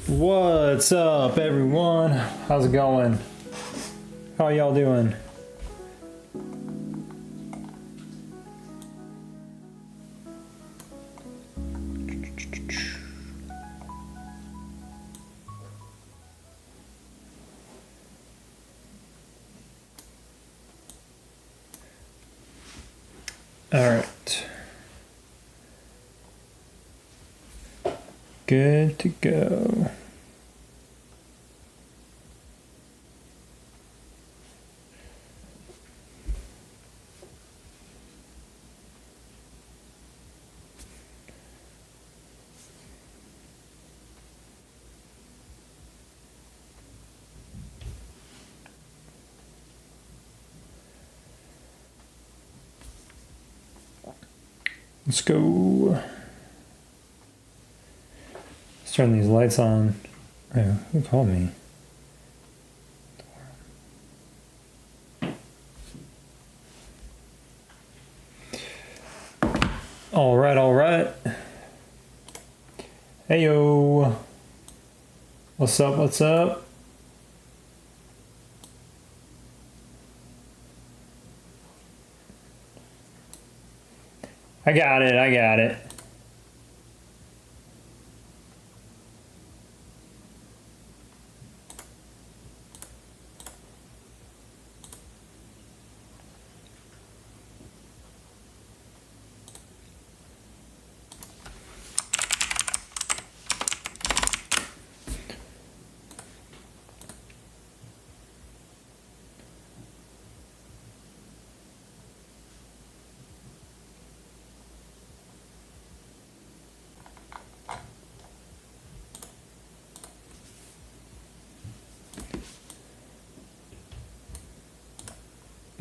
What's up, everyone? How's it going? How y'all doing? All right. Good to go. Let's go. Let's turn these lights on. Oh, who called me? All right, all right. Hey, yo. What's up, what's up? I got it, I got it.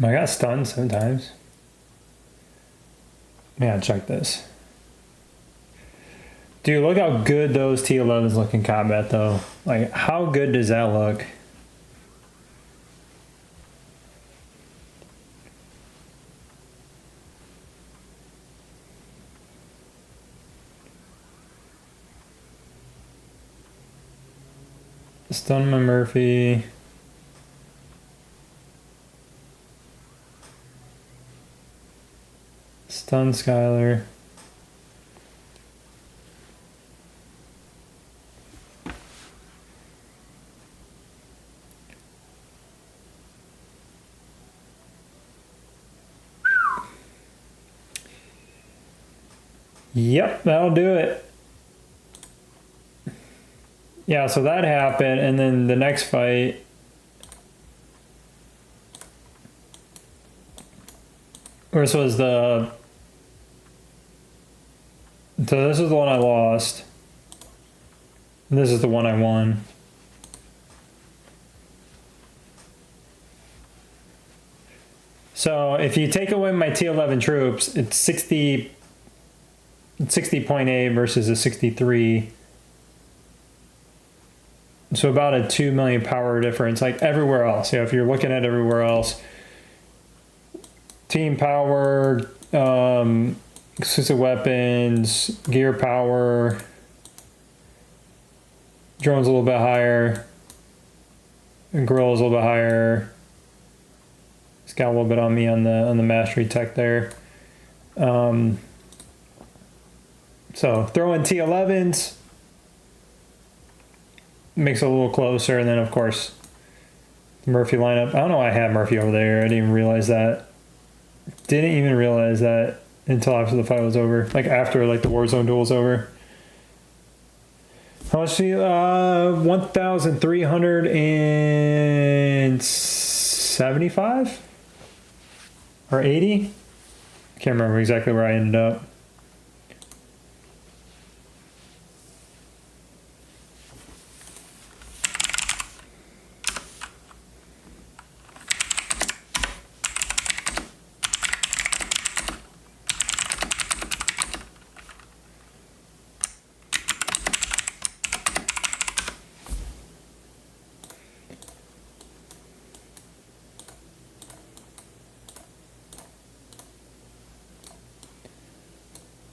I got stunned sometimes. Man, check this. Dude, look how good those T11s look in combat, though. Like, how good does that look? Stun my Murphy. Stun Skylar. Yep, that'll do it. Yeah, so that happened, and then the next fight. This was the. So this is the one I lost. And this is the one I won. So if you take away my T11 troops, it's 60.8 versus a 63. So about a 2 million power difference, like everywhere else. If you're looking at everywhere else, team power, exclusive weapons, gear power, drone's a little bit higher, and Gorilla's a little bit higher. It's got a little bit on me on the mastery tech there. So throw in T11s, makes it a little closer, and then of course the Murphy lineup. I don't know why I had Murphy over there. I didn't even realize that. Didn't even realize that until after the fight was over. Like after like the Warzone duel's over. How much? 1,375 or 80? Can't remember exactly where I ended up.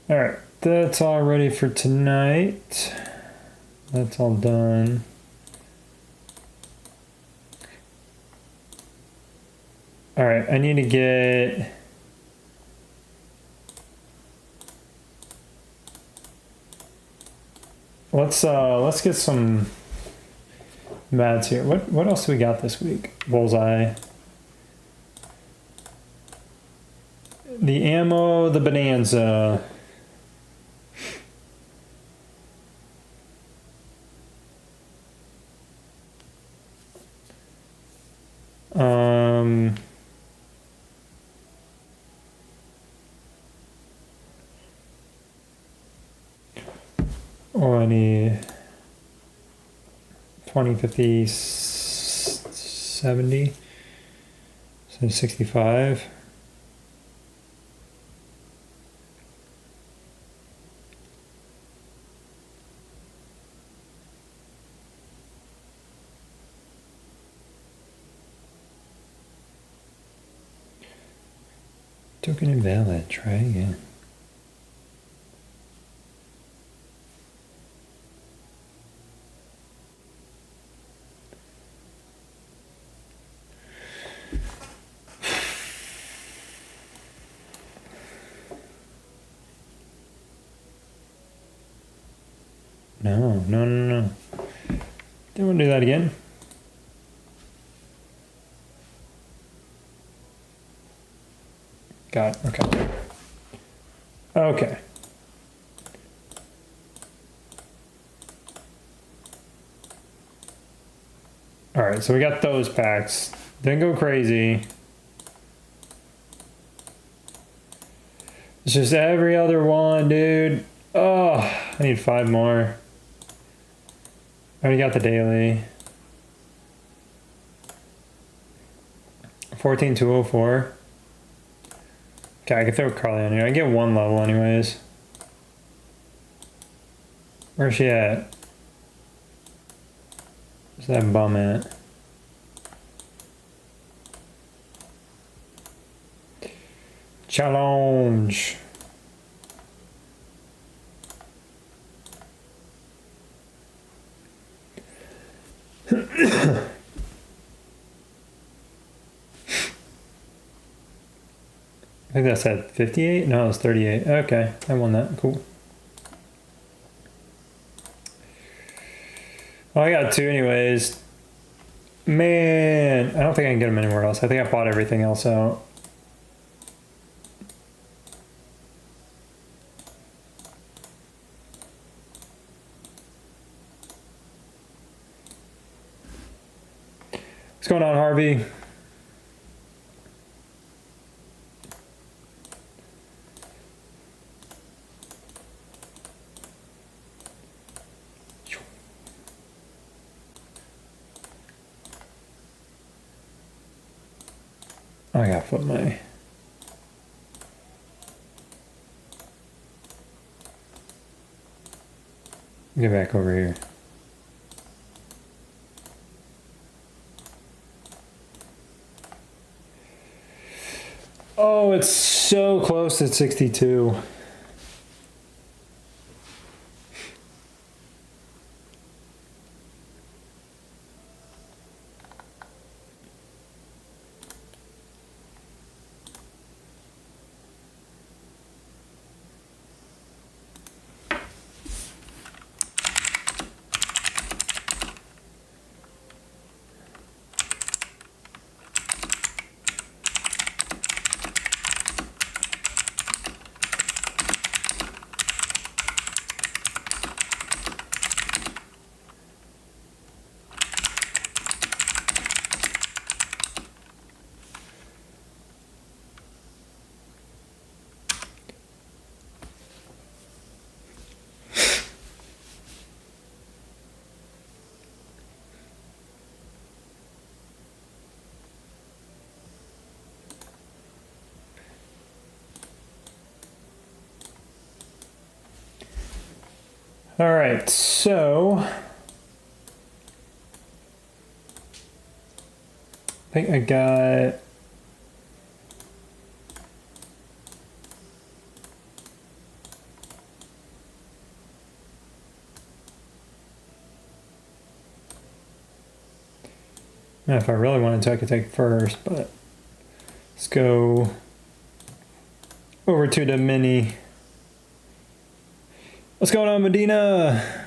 All right, that's all ready for tonight. That's all done. All right, I need to get... Let's get some mats here. What else do we got this week? Bullseye. The ammo, the bonanza. Oh, I need 20, 50, 70, so 65. Token invalid, try again. No. Didn't want to do that again. Got it, okay. Okay. All right, so we got those packs. Didn't go crazy. It's just every other one, dude. Oh, I need 5 more. I already got the daily. 14,204. Okay, I can throw Carly on here. I get 1 level anyways. Where's she at? Where's that bum at? Challenge. I think that's at 58? No, it's 38. Okay, I won that. Cool. Well, I got 2 anyways. Man, I don't think I can get them anywhere else. I think I bought everything else out. What's going on, Harvey? I gotta put my... Get back over here. Oh, it's so close to 62. All right, so I think I got Yeah, if I really wanted to, I could take first, but let's go over to the mini. What's going on, Medina?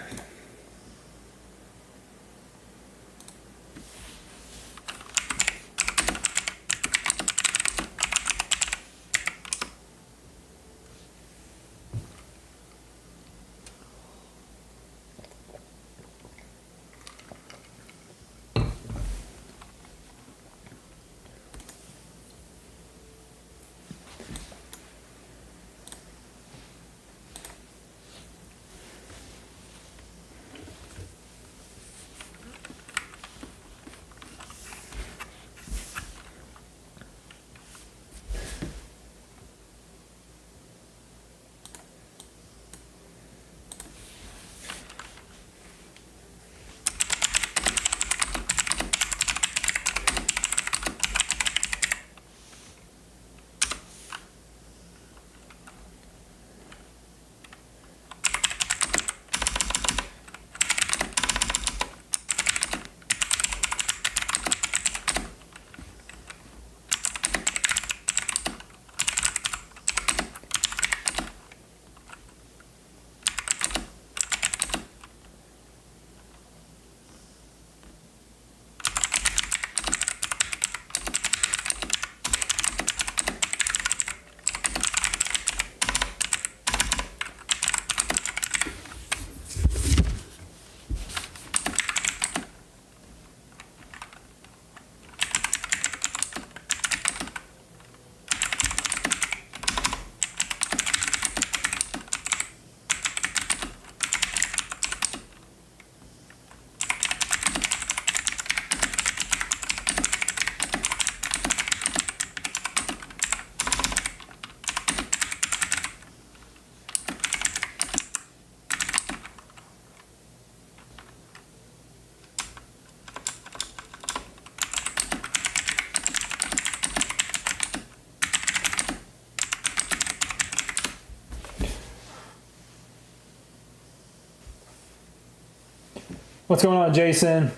What's going on, Jason?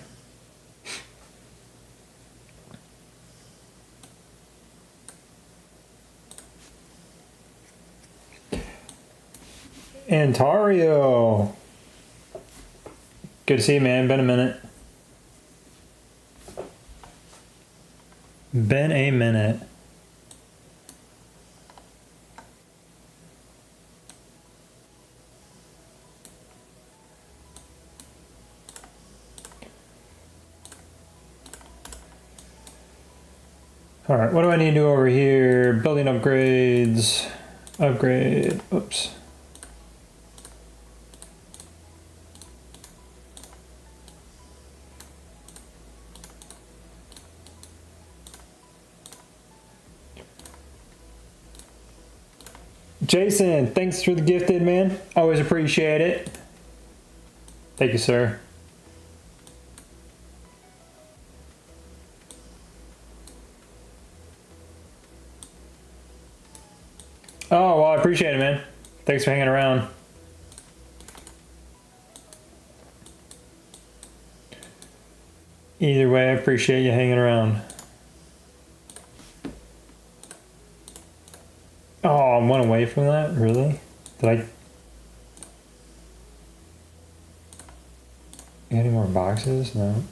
Antario. Good to see you, man. Been a minute. Been a minute. All right, what do I need to do over here? Building upgrades. Upgrade. Oops. Jason, thanks for the gifted, man. Always appreciate it. Thank you, sir. Oh, well, I appreciate it, man. Thanks for hanging around. Either way, I appreciate you hanging around. Oh, I went away from that? Really? Did I get any more boxes? No.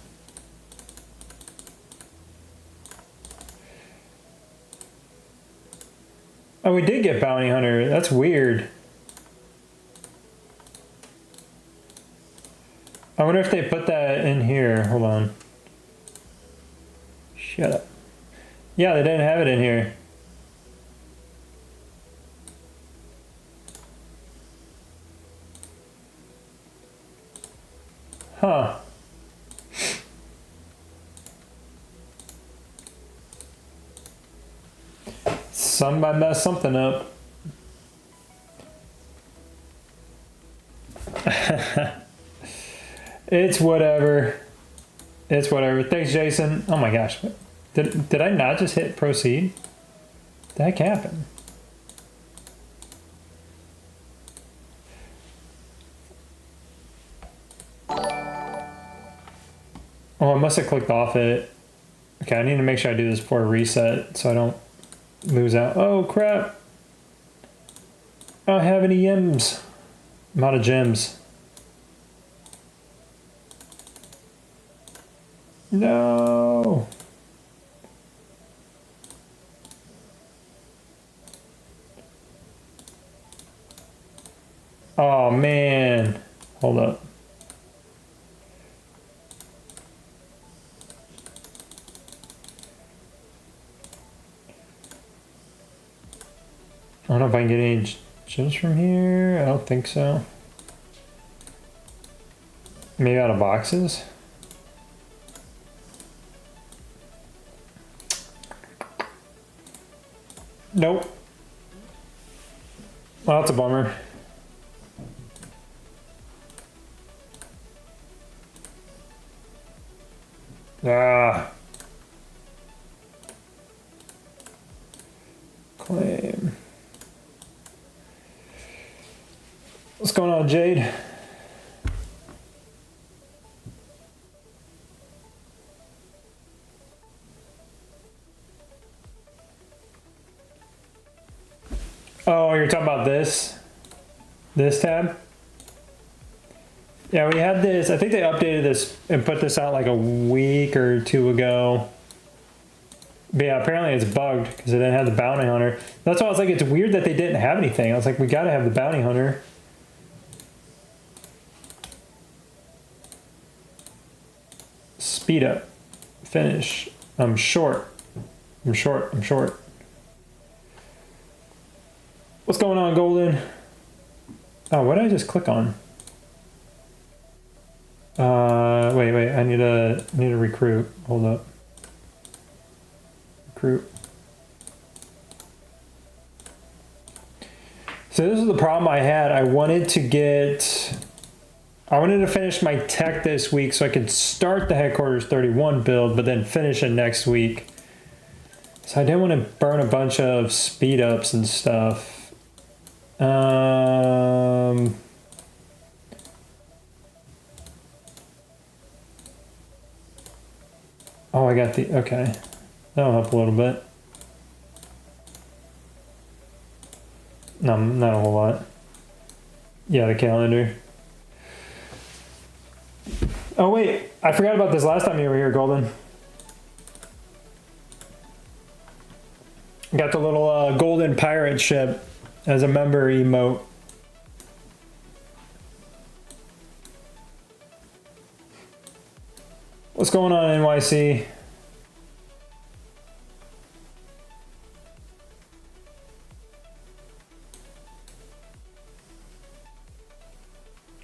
Oh, we did get Bounty Hunter. That's weird. I wonder if they put that in here. Hold on. Shut up. Yeah, they didn't have it in here. Huh. Somebody messed something up. It's whatever. It's whatever. Thanks, Jason. Oh my gosh. Did I not just hit proceed? What the heck happened? Oh, I must have clicked off it. Okay, I need to make sure I do this before reset so I don't lose out. Oh crap! I don't have any gems. I'm out of gems. No! Oh man! Hold up. I don't know if I can get any gems from here. I don't think so. Maybe out of boxes? Nope. Well, that's a bummer. Ah. Claim. What's going on, Jade? Oh, you're talking about this? This tab? Yeah, we had this. I think they updated this and put this out like a week or two ago. But yeah, apparently it's bugged because it didn't have the bounty hunter. That's why I was like, it's weird that they didn't have anything. I was like, we gotta have the bounty hunter. Speed up. Finish. I'm short. I'm short. I'm short. What's going on, Golden? Oh, what did I just click on? Wait. I need to recruit. Hold up. Recruit. So this is the problem I had. I wanted to finish my tech this week so I could start the Headquarters 31 build, but then finish it next week. So I didn't want to burn a bunch of speed ups and stuff. Oh, I got the, okay. That'll help a little bit. No, not a whole lot. Yeah, the calendar. Oh wait, I forgot about this last time you were here, Golden. Got the little golden pirate ship as a member emote. What's going on, NYC?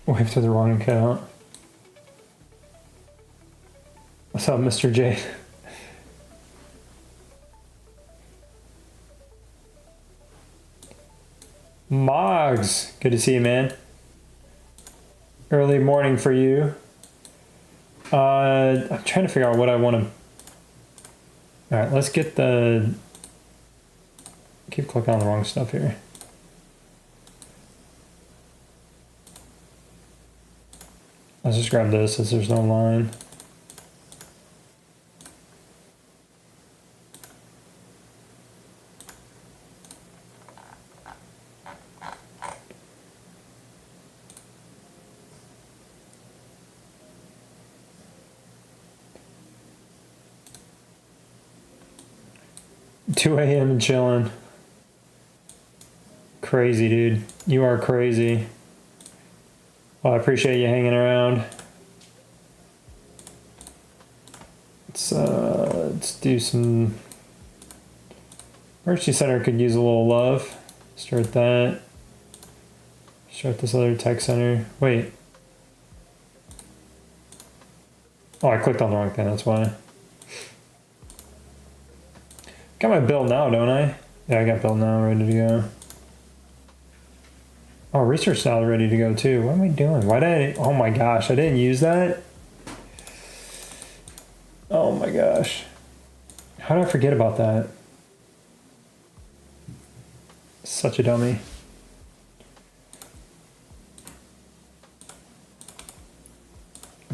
Wave to the wrong account. What's up, Mr. J? Moggs, good to see you, man. Early morning for you. I'm trying to figure out what I want to. All right, let's get the. Keep clicking on the wrong stuff here. Let's just grab this since there's no line. Two a.m. and chilling. Crazy, dude. You are crazy. Well, I appreciate you hanging around. Let's do some. Emergency Center could use a little love. Start that. Start this other tech center. Wait. Oh, I clicked on the wrong thing, that's why. Got my build now, don't I? Yeah, I got build now, ready to go. Oh, research style ready to go too. What am I doing? Why did I? Oh my gosh, I didn't use that. Oh my gosh. How did I forget about that? Such a dummy.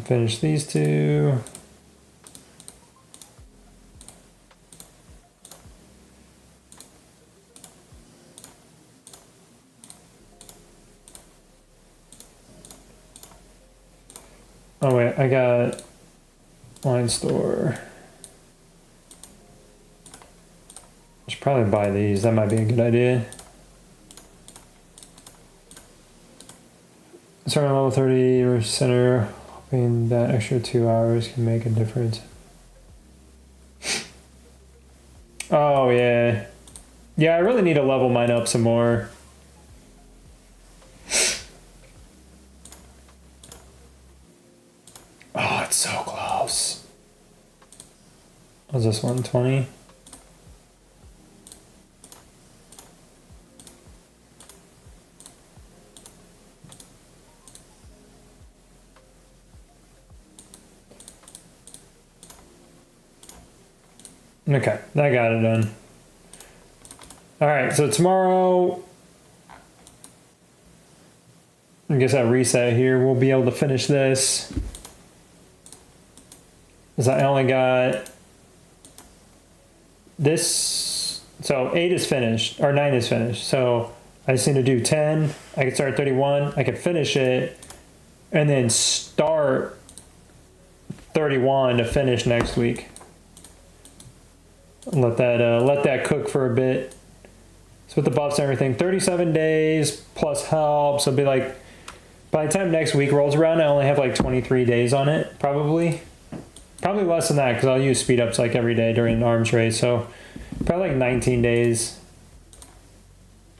Finish these two. Oh wait, I got line store. I should probably buy these. That might be a good idea. Starting level 30 or center, hoping that extra 2 hours can make a difference. Oh yeah. Yeah, I really need to level mine up some more. Oh, it's so close. Was this 120? Okay, I got it done. All right, so tomorrow, I guess I reset here. We'll be able to finish this. Because I only got this. So 8 is finished, or 9 is finished. So I just need to do 10. I can start 31. I can finish it, and then start 31 to finish next week. Let that cook for a bit. So with the buffs and everything, 37 days plus help. So it'll be like, by the time next week rolls around, I only have like 23 days on it, probably. Probably less than that, because I'll use speed ups like every day during an arms race. So probably like 19 days.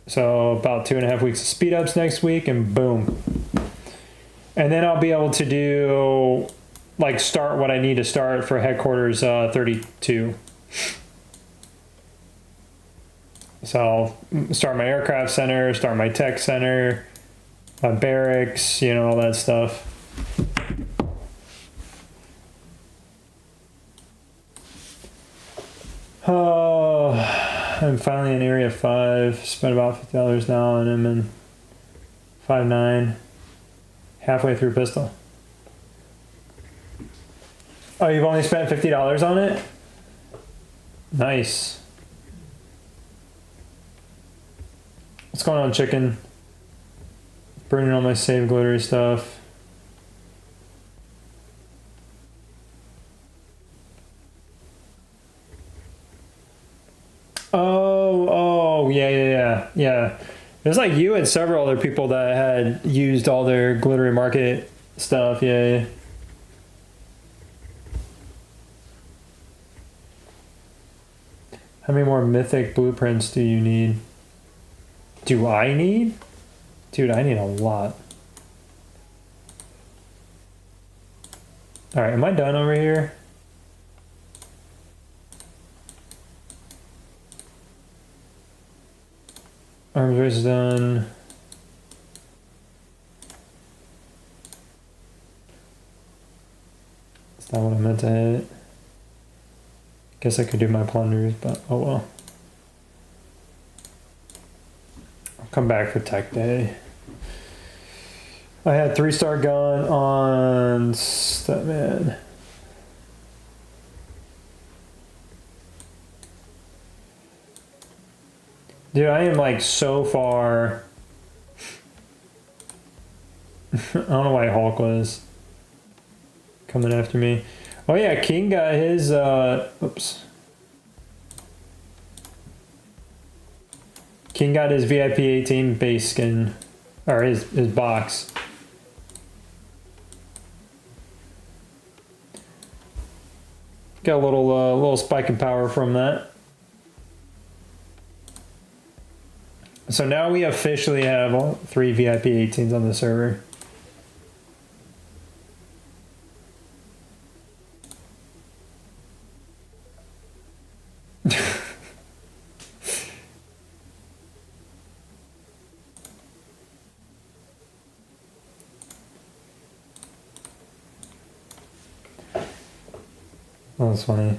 So about 2.5 weeks of speed ups next week, and boom. And then I'll be able to do, like, start what I need to start for headquarters 32. So I'll start my aircraft center, start my tech center, my barracks, you know, all that stuff. Oh, I'm finally in Area 5. Spent about $50 now, and I'm in 5-9. Halfway through pistol. Oh, you've only spent $50 on it? Nice. What's going on, chicken? Burning all my save glittery stuff. Oh, yeah. There's like you and several other people that had used all their glittery market stuff, yeah. How many more mythic blueprints do you need? Do I need? Dude, I need a lot. Alright, am I done over here? Arms race is done. That's not what I meant to hit. Guess I could do my plunders, but oh well. I'll come back for tech day. I had 3-star gun on Statman. Dude, I am like so far. I don't know why Hulk was coming after me. Oh yeah, King got his oops. King got his VIP 18 base skin, or his box. Got a little spike in power from that. So now we officially have all 3 VIP 18s on the server. Oh, that's funny.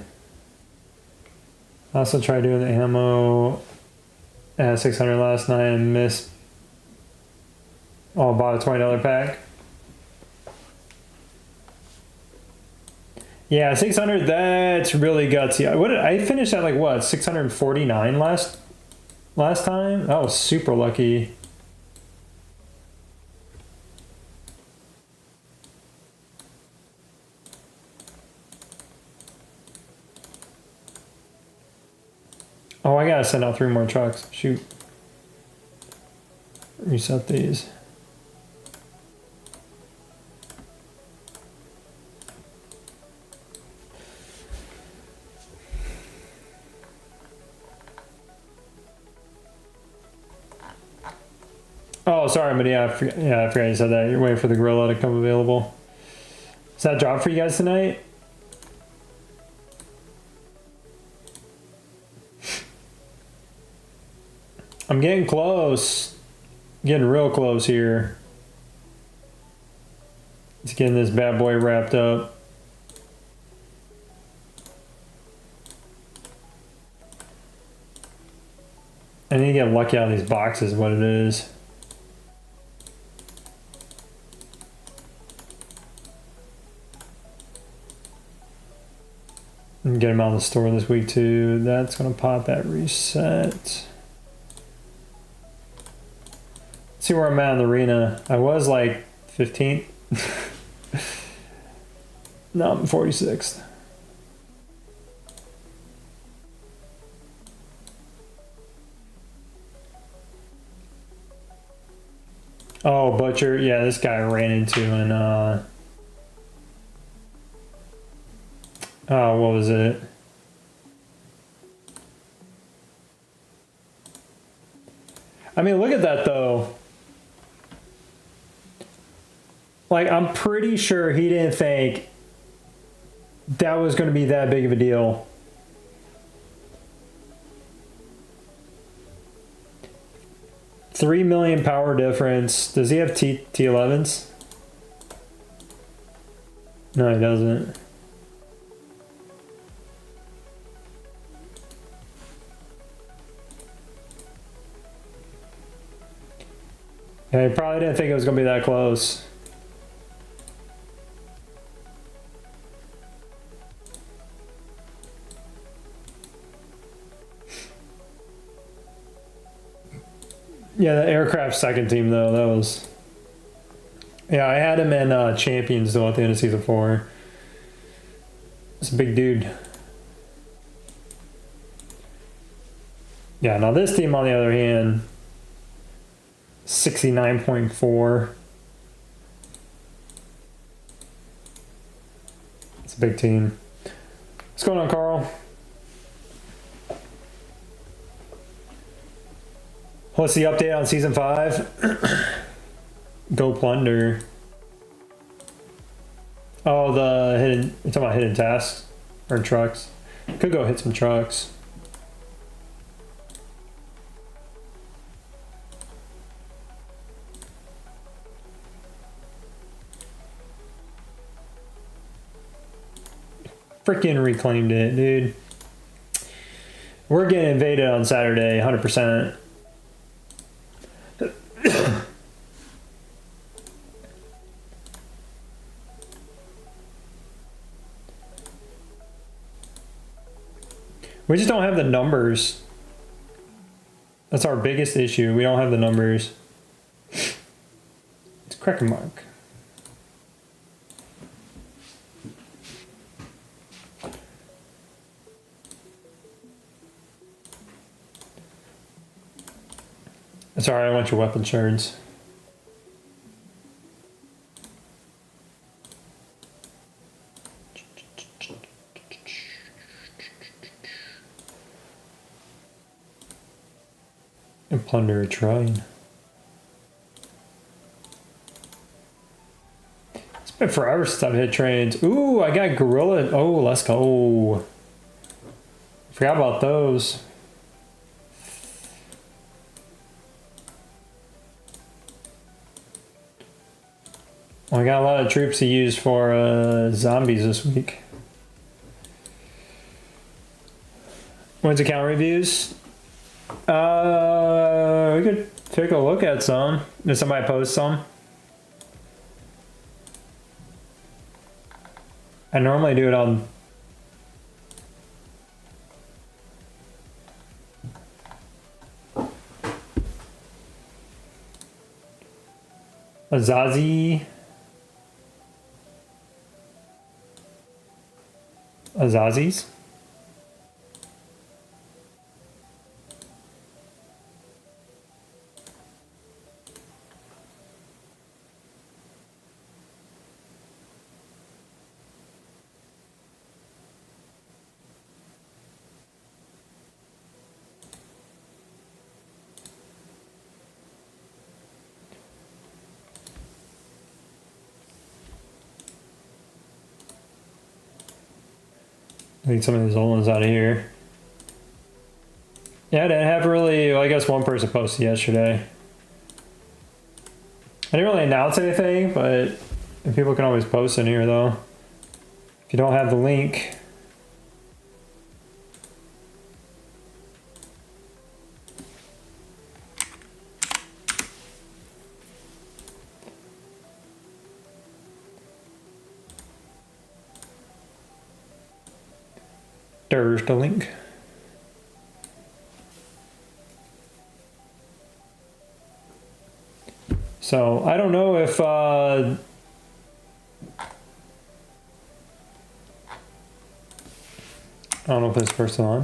I also tried doing the ammo at 600 last night and missed. Oh, bought a $20 pack. Yeah, 600. That's really gutsy. What did I finished at, like what, 649 last time? That was super lucky. Oh, I gotta send out 3 more trucks. Shoot. Reset these. Oh, sorry, but yeah, I forgot you said that. You're waiting for the gorilla to come available. Is that a job for you guys tonight? I'm getting close. Getting real close here. It's getting this bad boy wrapped up. I need to get lucky out of these boxes, what it is. And get them out of the store this week too. That's gonna pop that reset. See where I'm at in the arena. I was like 15th. Now I'm 46th. Oh, Butcher. Yeah, this guy I ran into in, oh, what was it? I mean, look at that though. Like, I'm pretty sure he didn't think that was going to be that big of a deal. $3 million power difference. Does he have T11s? No, he doesn't. Yeah, he probably didn't think it was going to be that close. Yeah, the aircraft second team though, that was... Yeah, I had him in Champions though at the end of season 4. It's a big dude. Yeah, now this team on the other hand, 69.4. It's a big team. What's going on, Carl? What's the update on season 5? Go plunder. Oh, the hidden. You're talking about hidden tasks or trucks? Could go hit some trucks. Freaking reclaimed it, dude. We're getting invaded on Saturday, 100%. We just don't have the numbers. That's our biggest issue. We don't have the numbers. It's a question mark. Sorry, I want your weapon shards. And plunder a train. It's been forever since I've hit trains. Ooh, I got gorilla. Oh, let's go. Forgot about those. Well, I got a lot of troops to use for zombies this week. When's account reviews? We could take a look at some. Did somebody post some? I normally do it on... Azazis. Delete some of these old ones out of here. Yeah, I didn't have really, well, I guess one person posted yesterday. I didn't really announce anything, but people can always post in here though. If you don't have the link. There's the link. So I don't know if I don't know if this person on.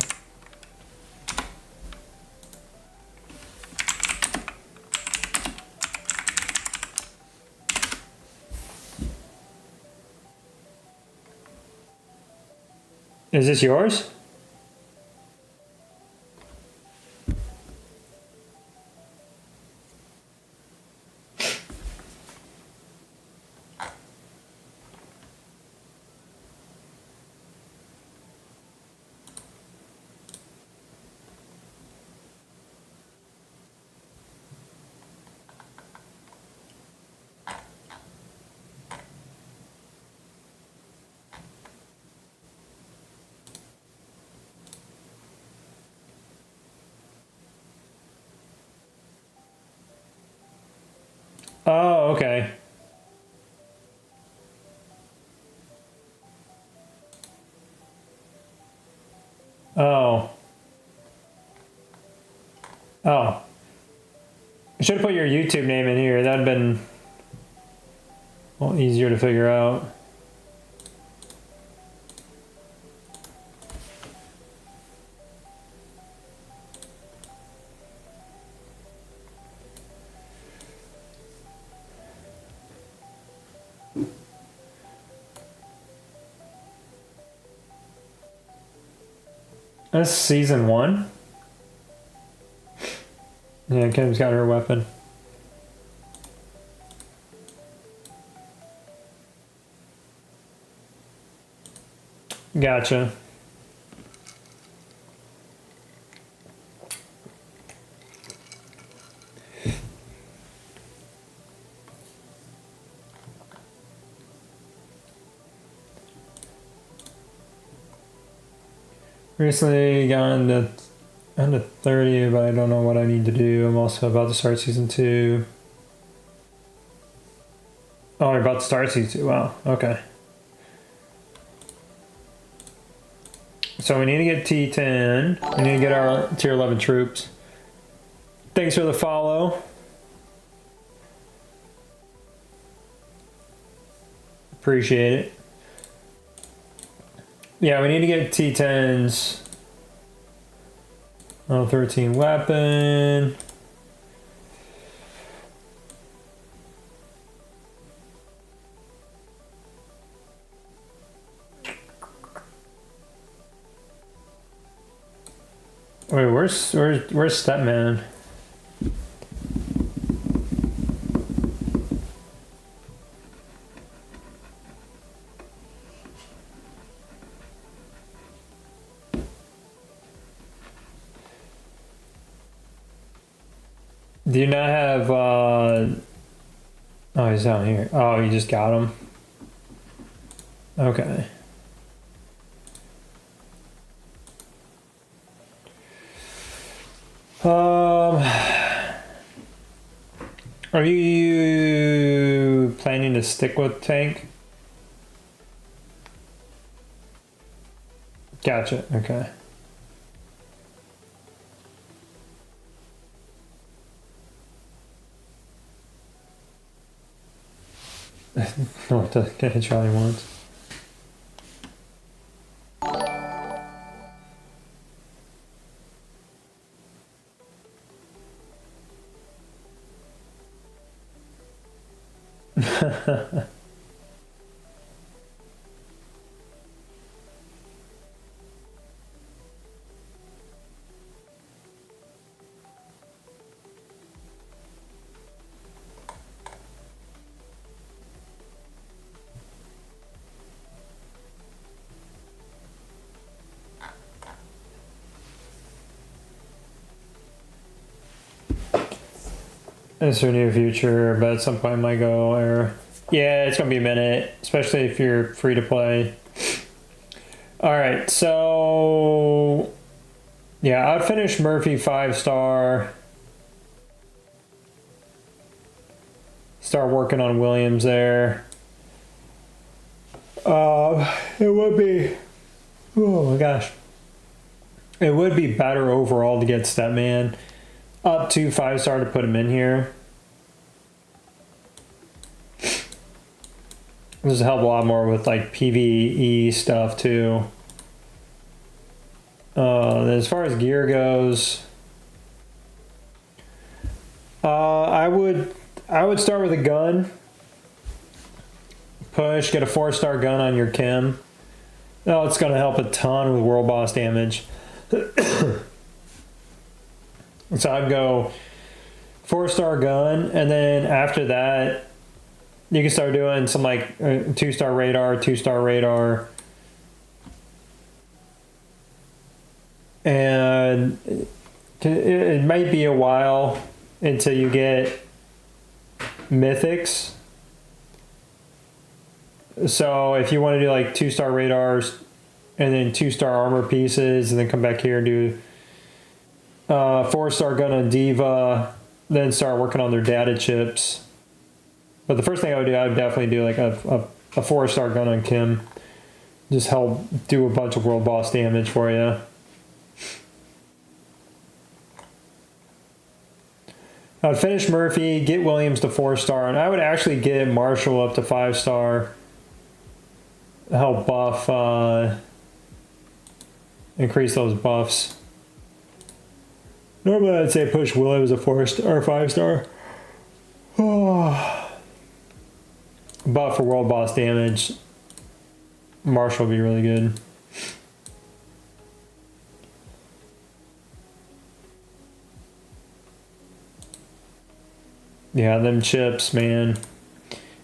Is this yours? Oh, okay. Oh. Oh. I should have put your YouTube name in here. That'd have been a little easier to figure out. That's season 1. Yeah, Kim's got her weapon. Gotcha. Recently gotten to under 30, but I don't know what I need to do. I'm also about to start season 2. Oh, you're about to start season 2. Wow. Okay. So we need to get T10. We need to get our tier 11 troops. Thanks for the follow. Appreciate it. Yeah, we need to get T10s. Oh, 13 weapon. Wait, where's Stepman? Do you not have, oh, he's down here. Oh, you just got him. Okay. Are you planning to stick with tank? Gotcha, okay. No, get hit Charlie once. It's your near future, but at some point it might go, or yeah, it's gonna be a minute, especially if you're free to play. All right, so yeah, I'd finish Murphy 5-star. Start working on Williams there. It would be, oh my gosh, it would be better overall to get Stepman up to 5-star to put him in here. This will help a lot more with like PvE stuff too. As far as gear goes, I would start with a gun. Push, get a 4-star gun on your Kim. Oh, it's going to help a ton with world boss damage. So I'd go 4-star gun, and then after that, you can start doing some like 2-star radar, 2-star radar. And it might be a while until you get mythics. So if you want to do like 2-star radars and then 2-star armor pieces, and then come back here and do 4-star gun on Diva, then start working on their data chips. But the first thing I would do, I would definitely do like a 4-star gun on Kim. Just help do a bunch of world boss damage for you. I would finish Murphy, get Williams to 4-star, and I would actually get Marshall up to 5-star. Help buff, increase those buffs. Normally I'd say push Williams a 4-star or 5-star. Buff for world boss damage. Marshall will be really good. Yeah, them chips, man.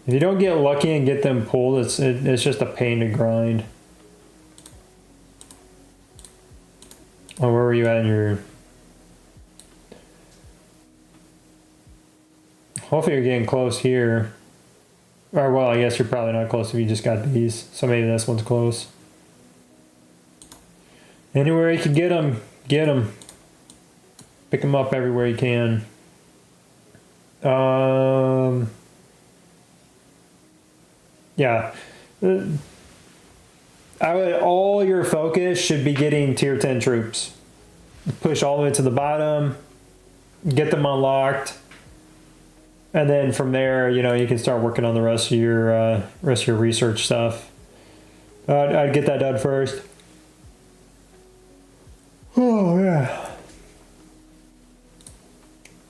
If you don't get lucky and get them pulled, it's just a pain to grind. Oh, where were you at in your... Hopefully you're getting close here. Or, well, I guess you're probably not close if you just got these. So maybe this one's close. Anywhere you can get them, get them. Pick them up everywhere you can. Yeah. All your focus should be getting tier 10 troops. Push all the way to the bottom, get them unlocked, and then from there, you know, you can start working on the rest of your research stuff. I'd get that done first. Oh yeah.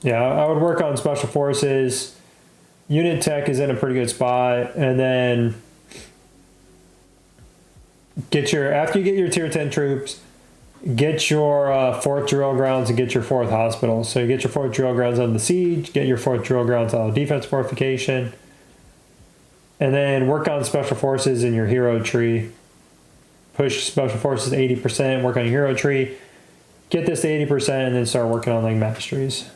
Yeah, I would work on special forces. Unit tech is in a pretty good spot, and then after you get your tier 10 troops, get your 4th drill grounds and get your 4th hospital. So you get your 4th drill grounds on the siege, get your 4th drill grounds on the defense fortification, and then work on special forces in your hero tree. Push special forces 80%, work on your hero tree, get this to 80%, and then start working on like masteries.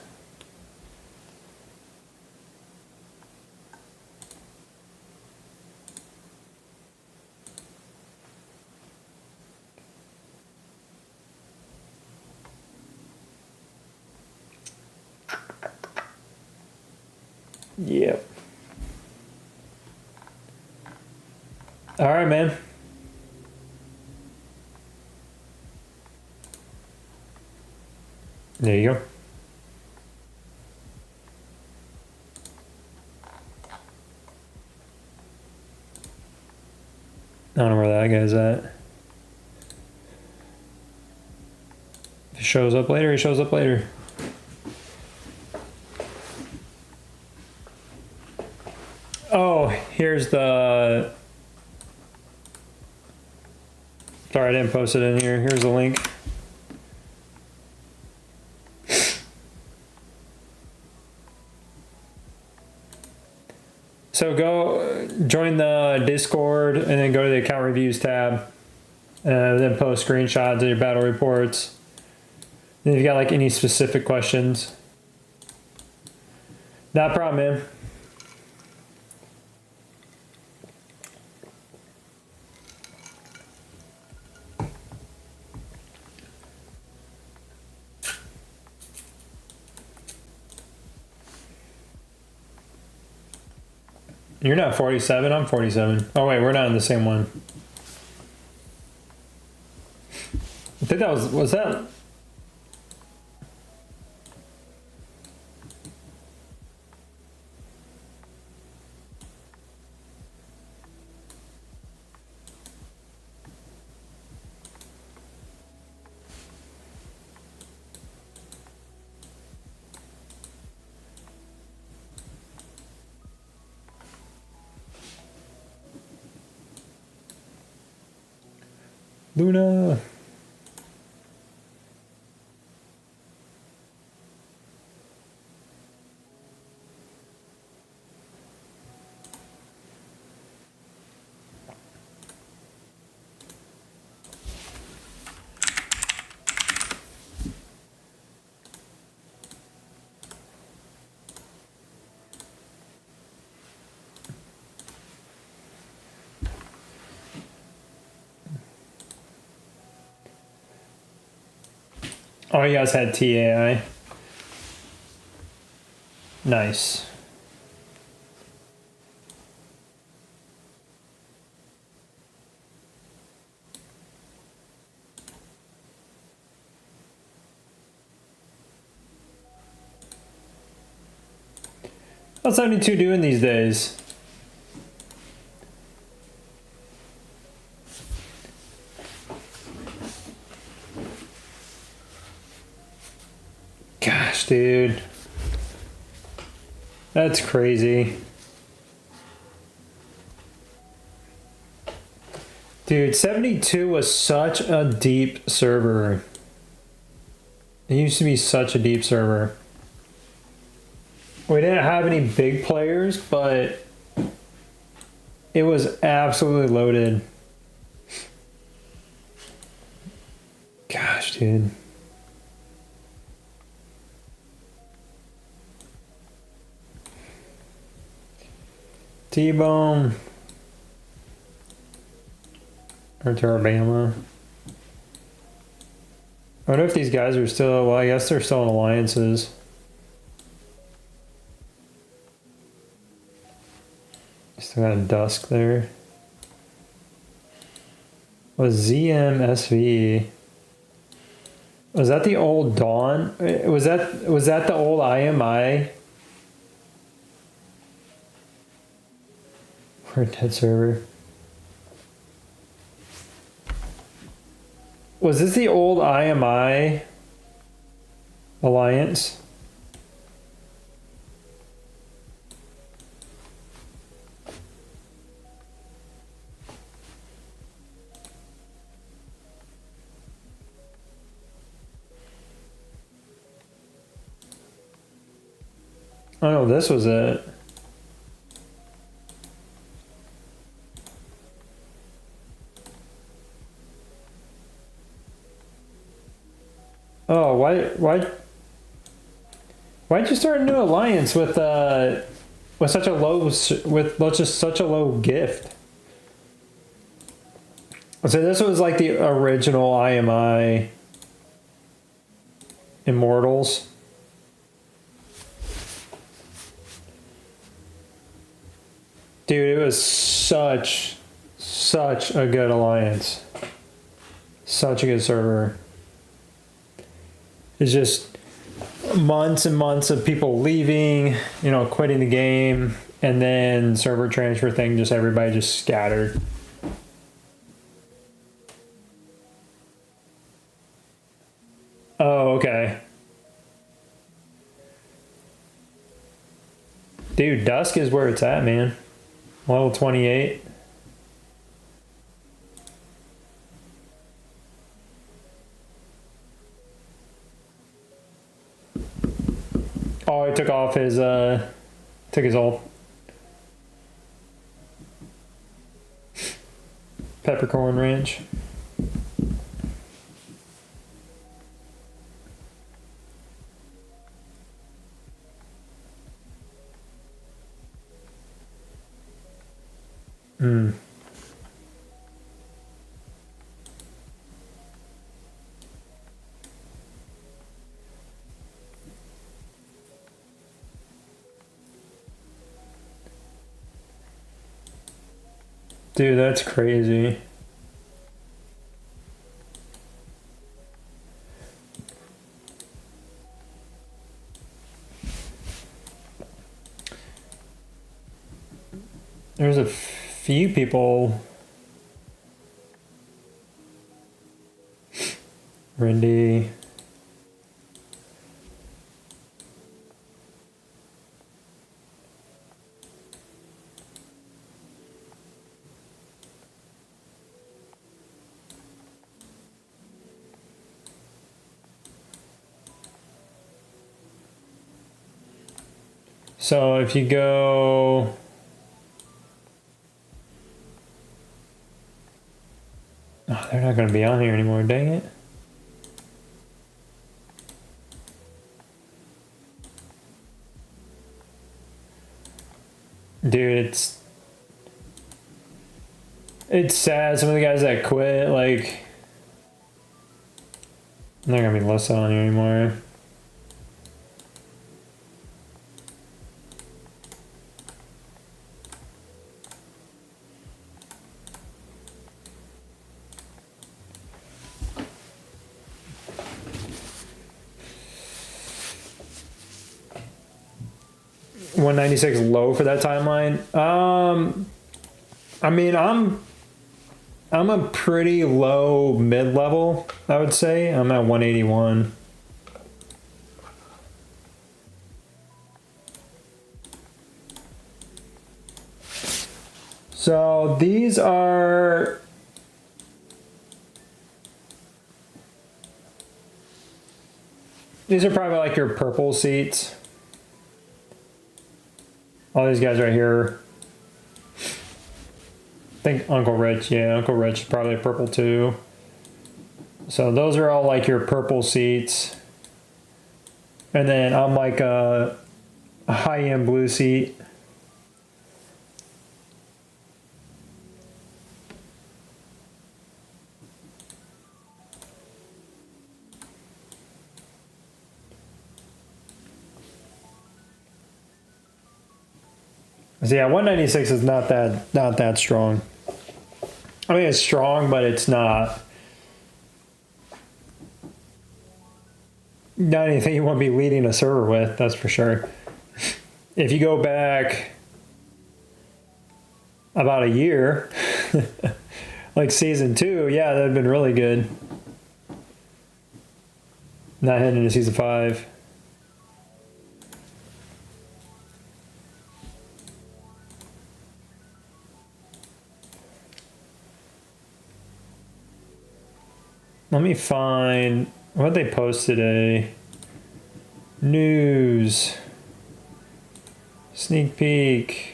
Yep. All right, man. There you go. I don't know where that guy's at. If he shows up later, he shows up later. Oh, here's the... Sorry, I didn't post it in here. Here's the link. So go join the Discord and then go to the account reviews tab. Then post screenshots of your battle reports. Then if you got like any specific questions. Not a problem, man. You're not 47, I'm 47. Oh wait, we're not in the same one. I think that was that? Luna. Oh, you guys had TAI. Nice. What's 72 doing these days? Gosh, dude. That's crazy. Dude, 72 was such a deep server. It used to be such a deep server. We didn't have any big players, but it was absolutely loaded. Gosh, dude. T-Bone. Or Terabama. I wonder if these guys are still, well, I guess they're still in alliances. Still got a Dusk there. Was ZMSV? Was that the old Dawn? Was that the old IMI? We're a dead server. Was this the old IMI alliance? Oh no, this was it. Oh, why'd you start a new alliance with such a low just such a low gift? So this was like the original IMI Immortals. Dude, it was such a good alliance. Such a good server. It's just months and months of people leaving, you know, quitting the game, and then server transfer thing, just everybody just scattered. Oh, okay. Dude, Dusk is where it's at, man. Level 28. Oh, he took off his, took his ult. Peppercorn Ranch. Mm. Dude, that's crazy. There's a few people. Rindy. So if you go, oh, they're not going to be on here anymore, dang it. Dude, it's sad. Some of the guys that quit, like, they're not going to be listed on here anymore. $196 low for that timeline. I mean, I'm a pretty low mid level, I would say. I'm at 181. So these are probably like your purple seats. All these guys right here. I think Uncle Rich, yeah, Uncle Rich is probably purple too. So those are all like your purple seats. And then I'm like a high-end blue seat. So yeah, 196 is not that strong. I mean, it's strong, but it's not anything you want to be leading a server with, that's for sure. If you go back about a year, like season 2, yeah, that'd been really good. Not heading into season 5. Let me find what they post today. News. Sneak peek.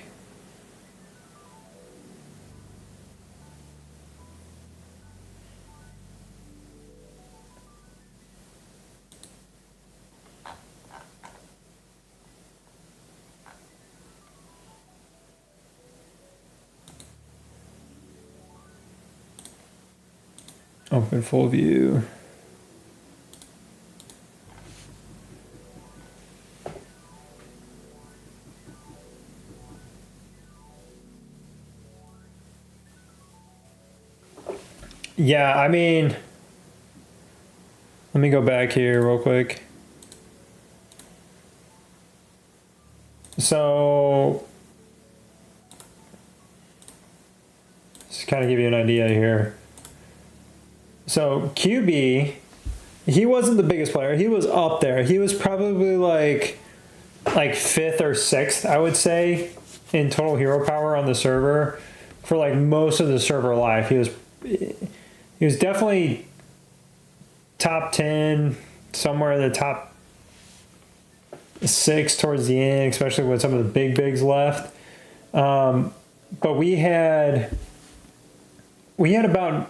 Open full view. Yeah, I mean, let me go back here real quick. So, just kind of give you an idea here. So QB, he wasn't the biggest player. He was up there. He was probably like 5th or 6th, I would say, in total hero power on the server for like most of the server life. He was definitely top 10, somewhere in the top 6 towards the end, especially when some of the bigs left. But we had about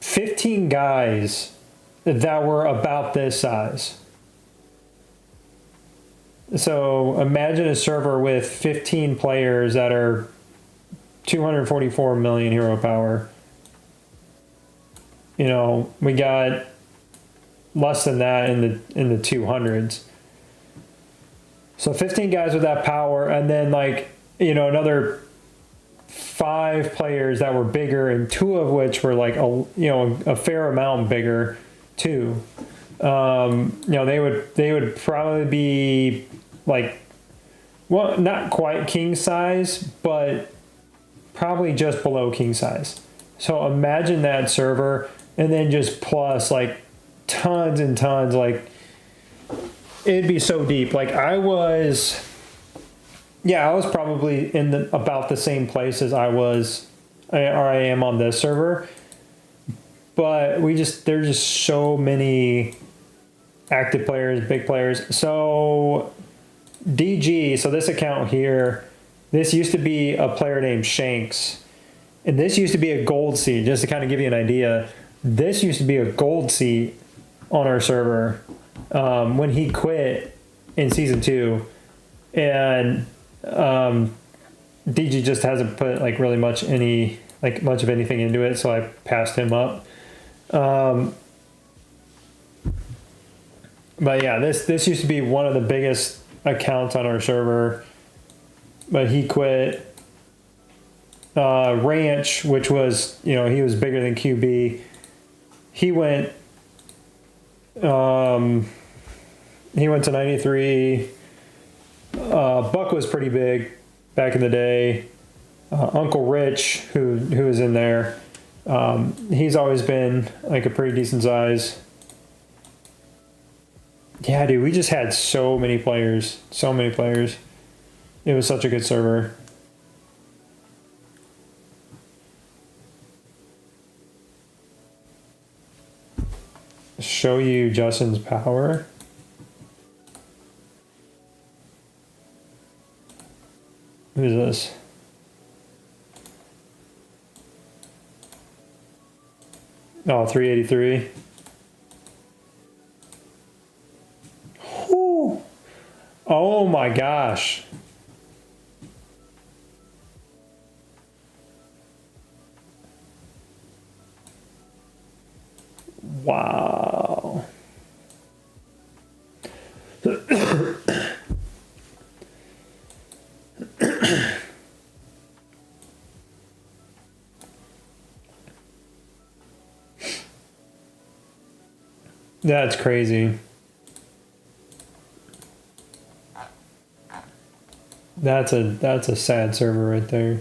15 guys that were about this size. So imagine a server with 15 players that are 244 million hero power. You know, we got less than that in the 200s. So 15 guys with that power, and then like, you know, another 5 players that were bigger, and 2 of which were like a fair amount bigger too. You know, they would probably be like, well, not quite king size, but probably just below king size. So imagine that server, and then just plus like tons and tons, like it'd be so deep. Like I was probably in about the same place as I am on this server, but there's just so many active players, big players. So DG, so this account here, this used to be a player named Shanks, and this used to be a gold seat. Just to kind of give you an idea, this used to be a gold seat on our server when he quit in season 2, and DG just hasn't put like really much of anything into it, so I passed him up. But yeah, this used to be one of the biggest accounts on our server, but he quit. Ranch, which was, you know, he was bigger than QB. He went to 93. Buck was pretty big back in the day. Uncle Rich, who was in there, he's always been like a pretty decent size. Yeah, dude, we just had so many players. It was such a good server. Show you Justin's power. Who's this? Oh, 383. Whew. Oh my gosh. Wow. That's crazy. That's a sad server right there.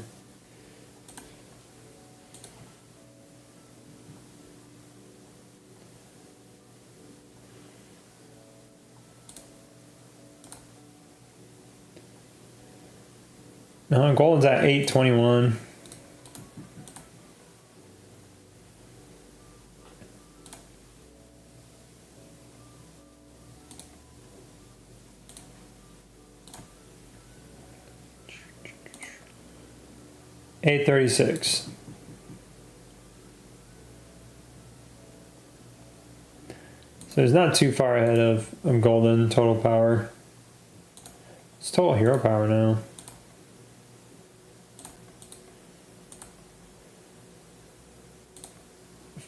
Golden's at 821. $836. So it's not too far ahead of Golden total power. It's total hero power now.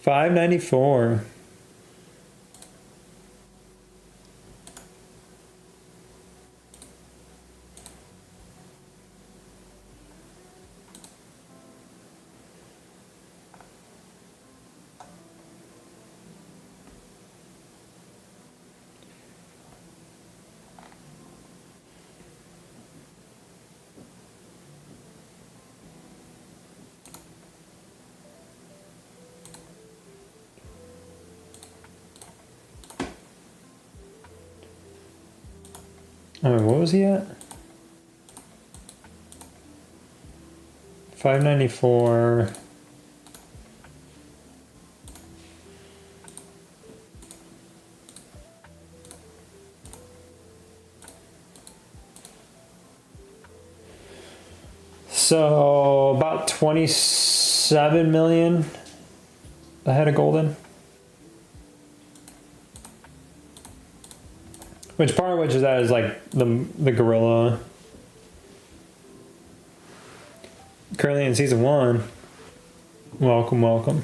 $594. What was he at? 594. So about 27 million ahead of Golden. Which part of which is that is like the gorilla. Currently in season 1. Welcome, welcome.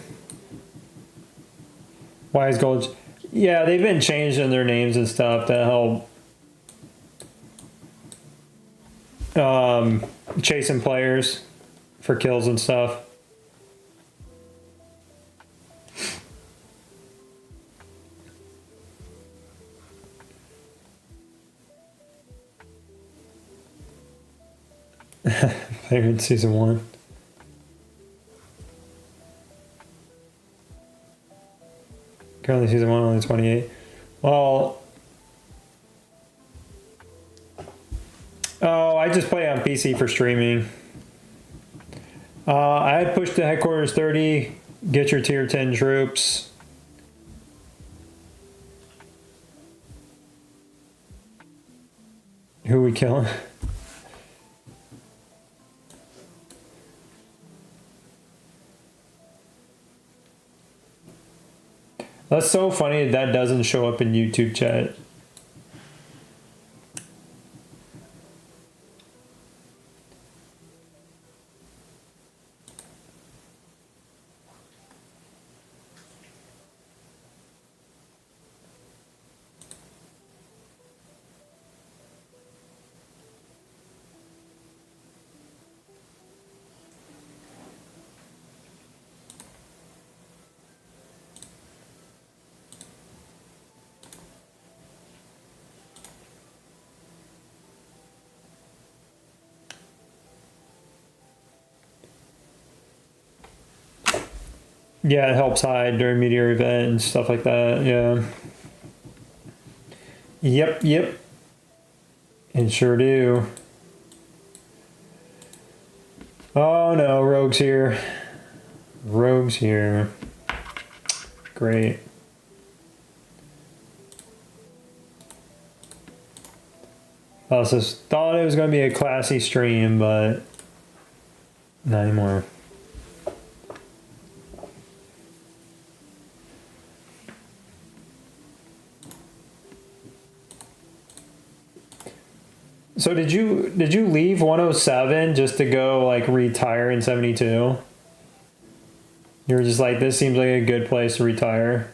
Wise Gold. Yeah, they've been changing their names and stuff to help chasing players for kills and stuff. They're in season 1. Currently season 1, only 28. Well, oh, I just play on PC for streaming. I had pushed to headquarters 30, get your tier 10 troops. Who we killing? That's so funny that doesn't show up in YouTube chat. Yeah, it helps hide during meteor event and stuff like that. Yeah. Yep. And sure do. Oh no, Rogue's here. Rogue's here. Great. I also thought it was going to be a classy stream, but not anymore. So did you leave 107 just to go like retire in 72? You were just like, this seems like a good place to retire.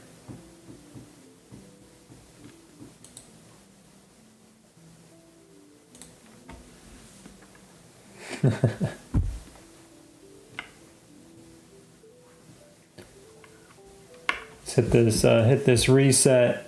Let's hit this reset.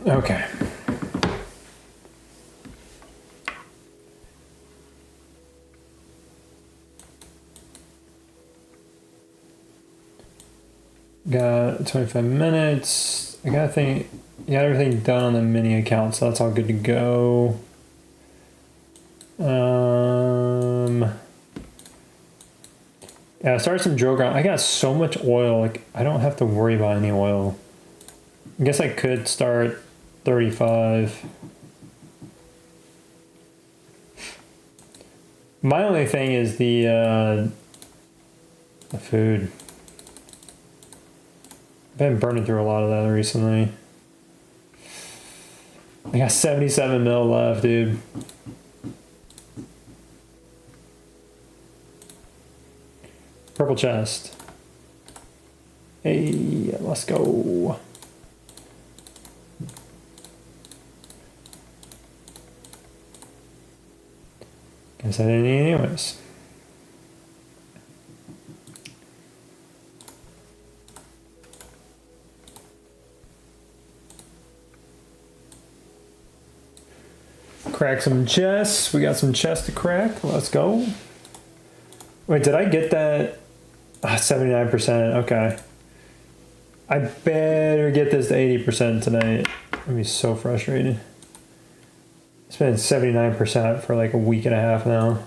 Okay. Got 25 minutes. I got everything done on the mini account, so that's all good to go. Yeah, I started some drill ground. I got so much oil, like I don't have to worry about any oil. I guess I could start 35. My only thing is the food. I've been burning through a lot of that recently. I got 77 mil left, dude. Purple chest. Hey, let's go. Guess I didn't need anyways. Crack some chests. We got some chests to crack. Let's go. Wait, did I get that? 79%. Okay. I better get this to 80% tonight. I'm be so frustrated. It's been 79% for like a week and a half now.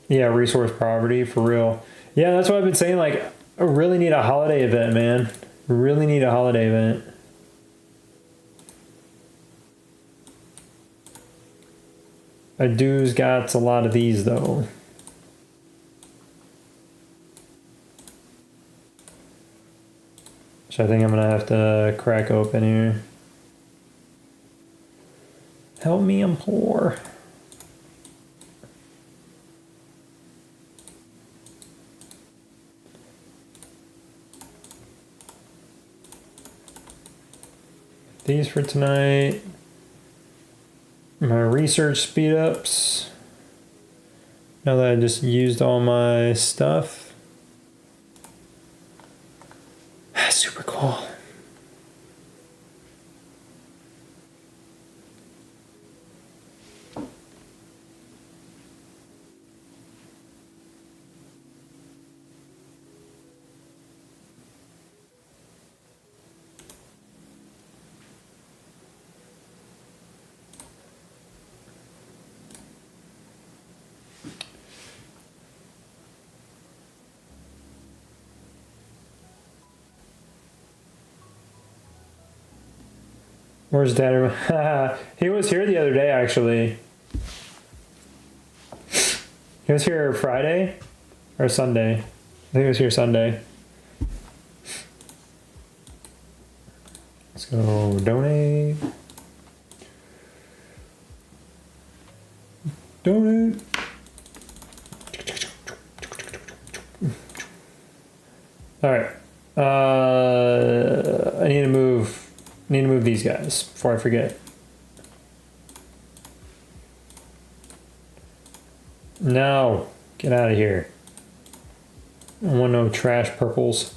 Yeah, resource poverty for real. Yeah, that's what I've been saying. Like, I really need a holiday event, man. Really need a holiday event. I do's got a lot of these though. So I think I'm gonna have to crack open here. Help me, I'm poor. These for tonight. My research speed ups. Now that I just used all my stuff. Super cool. Where's Dad? He was here the other day, actually. He was here Friday or Sunday. I think he was here Sunday. Let's go donate. Donate. All right. I need to move. Need to move these guys before I forget. No, get out of here. I don't want no trash purples.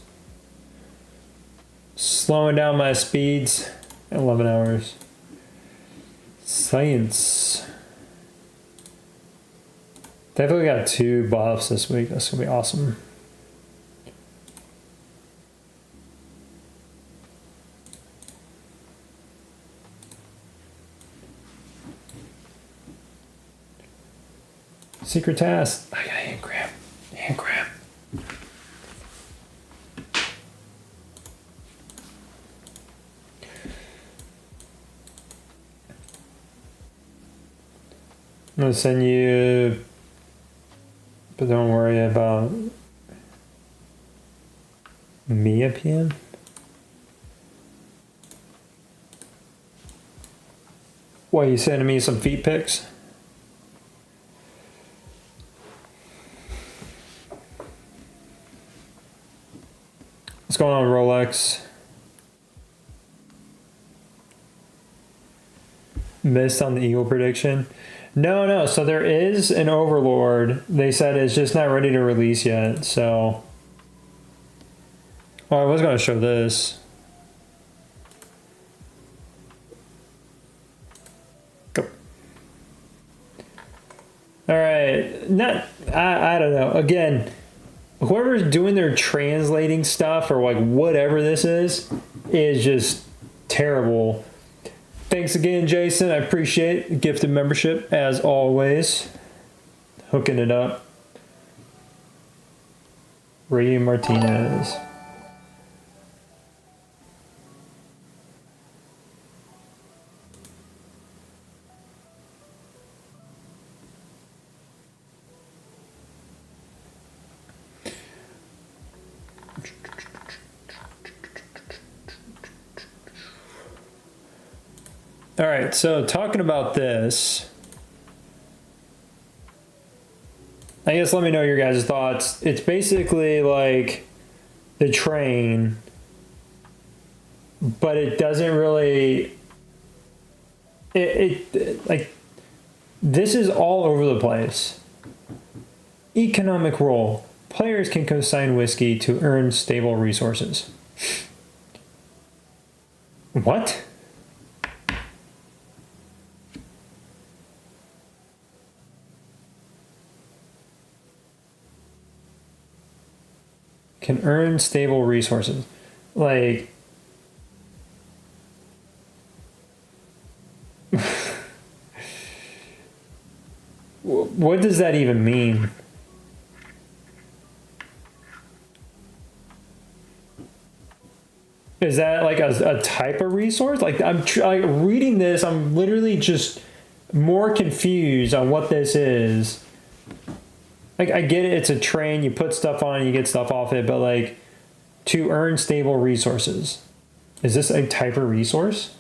Slowing down my speeds. 11 hours. Science. Definitely got 2 buffs this week. That's gonna be awesome. Secret task. I got hand grab. Hand grab. I'm gonna send you, but don't worry about me up here. What, you sending me some feet pics? What's going on, Rolex? Missed on the Eagle prediction? No. So there is an Overlord. They said it's just not ready to release yet. So, well, I was going to show this. Go. All right. I don't know. Again, whoever's doing their translating stuff or like whatever this is just terrible. Thanks again, Jason. I appreciate it. Gifted membership as always. Hooking it up. Ray Martinez. All right, so talking about this, I guess let me know your guys' thoughts. It's basically like the train, but it doesn't really, like, this is all over the place. Economic role. Players can consign whiskey to earn stable resources. What? Can earn stable resources. Like, what does that even mean? Is that like a type of resource? Like, I'm like reading this, I'm literally just more confused on what this is. Like, I get it, it's a train, you put stuff on, you get stuff off it, but like, to earn stable resources. Is this a type of resource?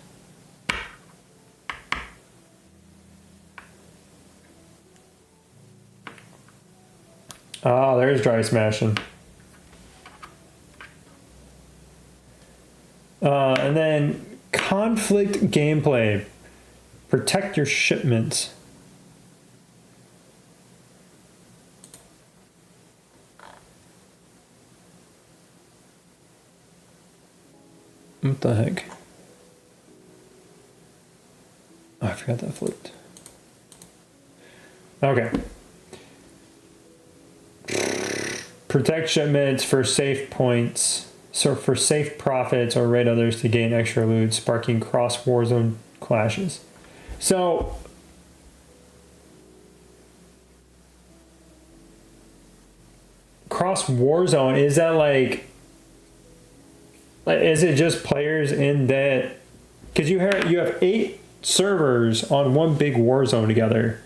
Oh, there's dry smashing. And then conflict gameplay. Protect your shipments. What the heck? Oh, I forgot that flipped. Okay. Protect shipments for safe points. So for safe profits or raid others to gain extra loot, sparking cross war zone clashes. So cross war zone, is that like is it just players in that? Because you have 8 servers on one big war zone together.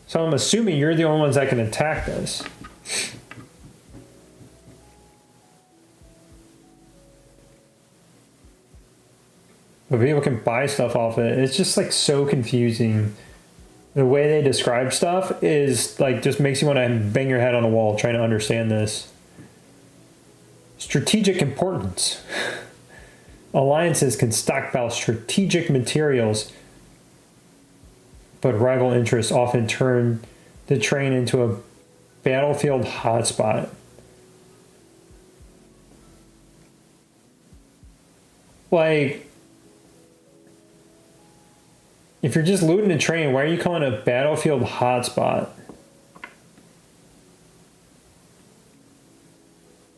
So I'm assuming you're the only ones that can attack this. But people can buy stuff off it. It's just like so confusing. The way they describe stuff is like just makes you want to bang your head on a wall trying to understand this. Strategic importance. Alliances can stockpile strategic materials, but rival interests often turn the train into a battlefield hotspot. Like, if you're just looting a train, why are you calling it a battlefield hotspot?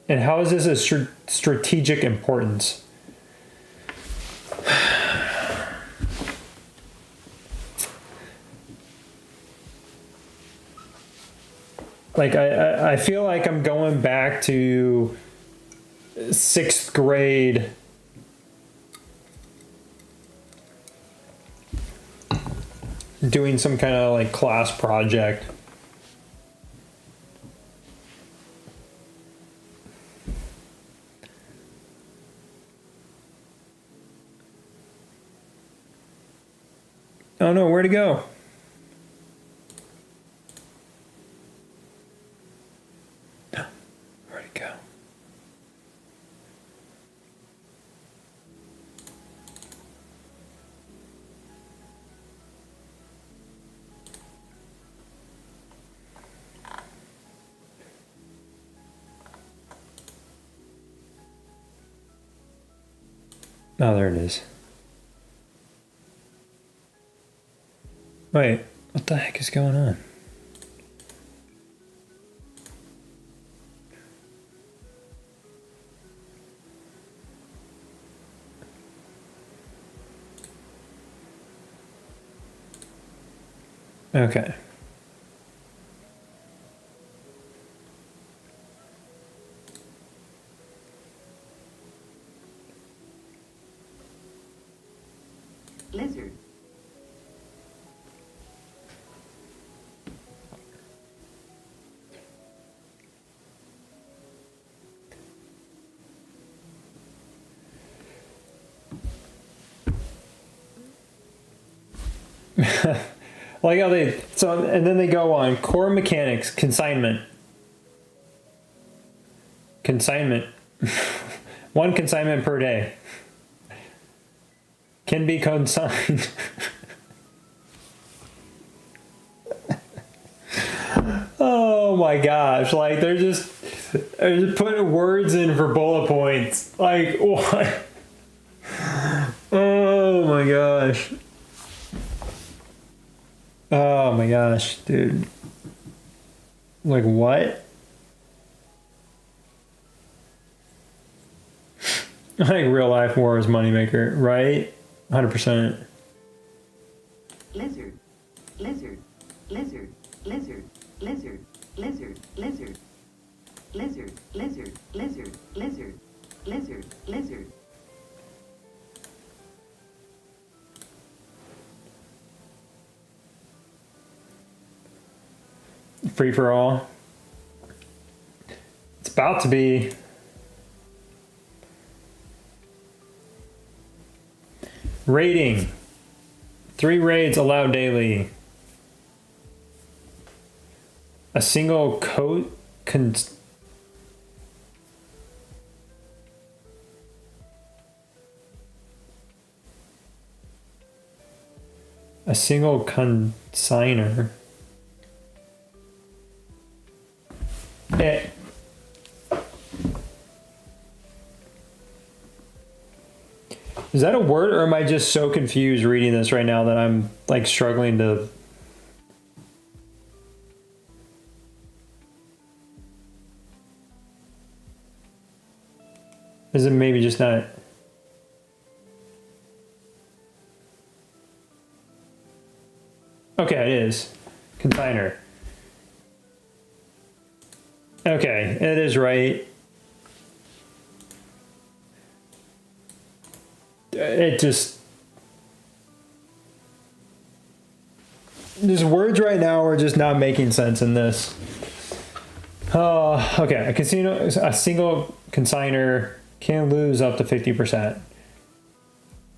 And how is this a strategic importance? Like, I feel like I'm going back to 6th grade doing some kind of like class project. Oh no, where'd it go? Where'd it go? Oh, there it is. Wait, what the heck is going on? Okay. Lizard. Like how they, so, and then they go on core mechanics, consignment. Consignment. One consignment per day. Can be consigned. Oh my gosh, like they're just putting words in for bullet points. Like, what? Oh my gosh. Oh my gosh, dude. Like, what? Like real life war is moneymaker, right? 100%. Lizard. Lizard. Lizard. Lizard. Lizard. Lizard. Lizard. Lizard. Lizard. Lizard. Lizard. Lizard. Lizard. Free for all. It's about to be. Rating. 3 raids allowed daily. A single code a single consigner. Is that a word, or am I just so confused reading this right now that I'm like struggling to? Is it maybe just not? Okay, it is. Consigner. Okay, it is right. It just... These words right now are just not making sense in this. Okay, a single consigner can lose up to 50%.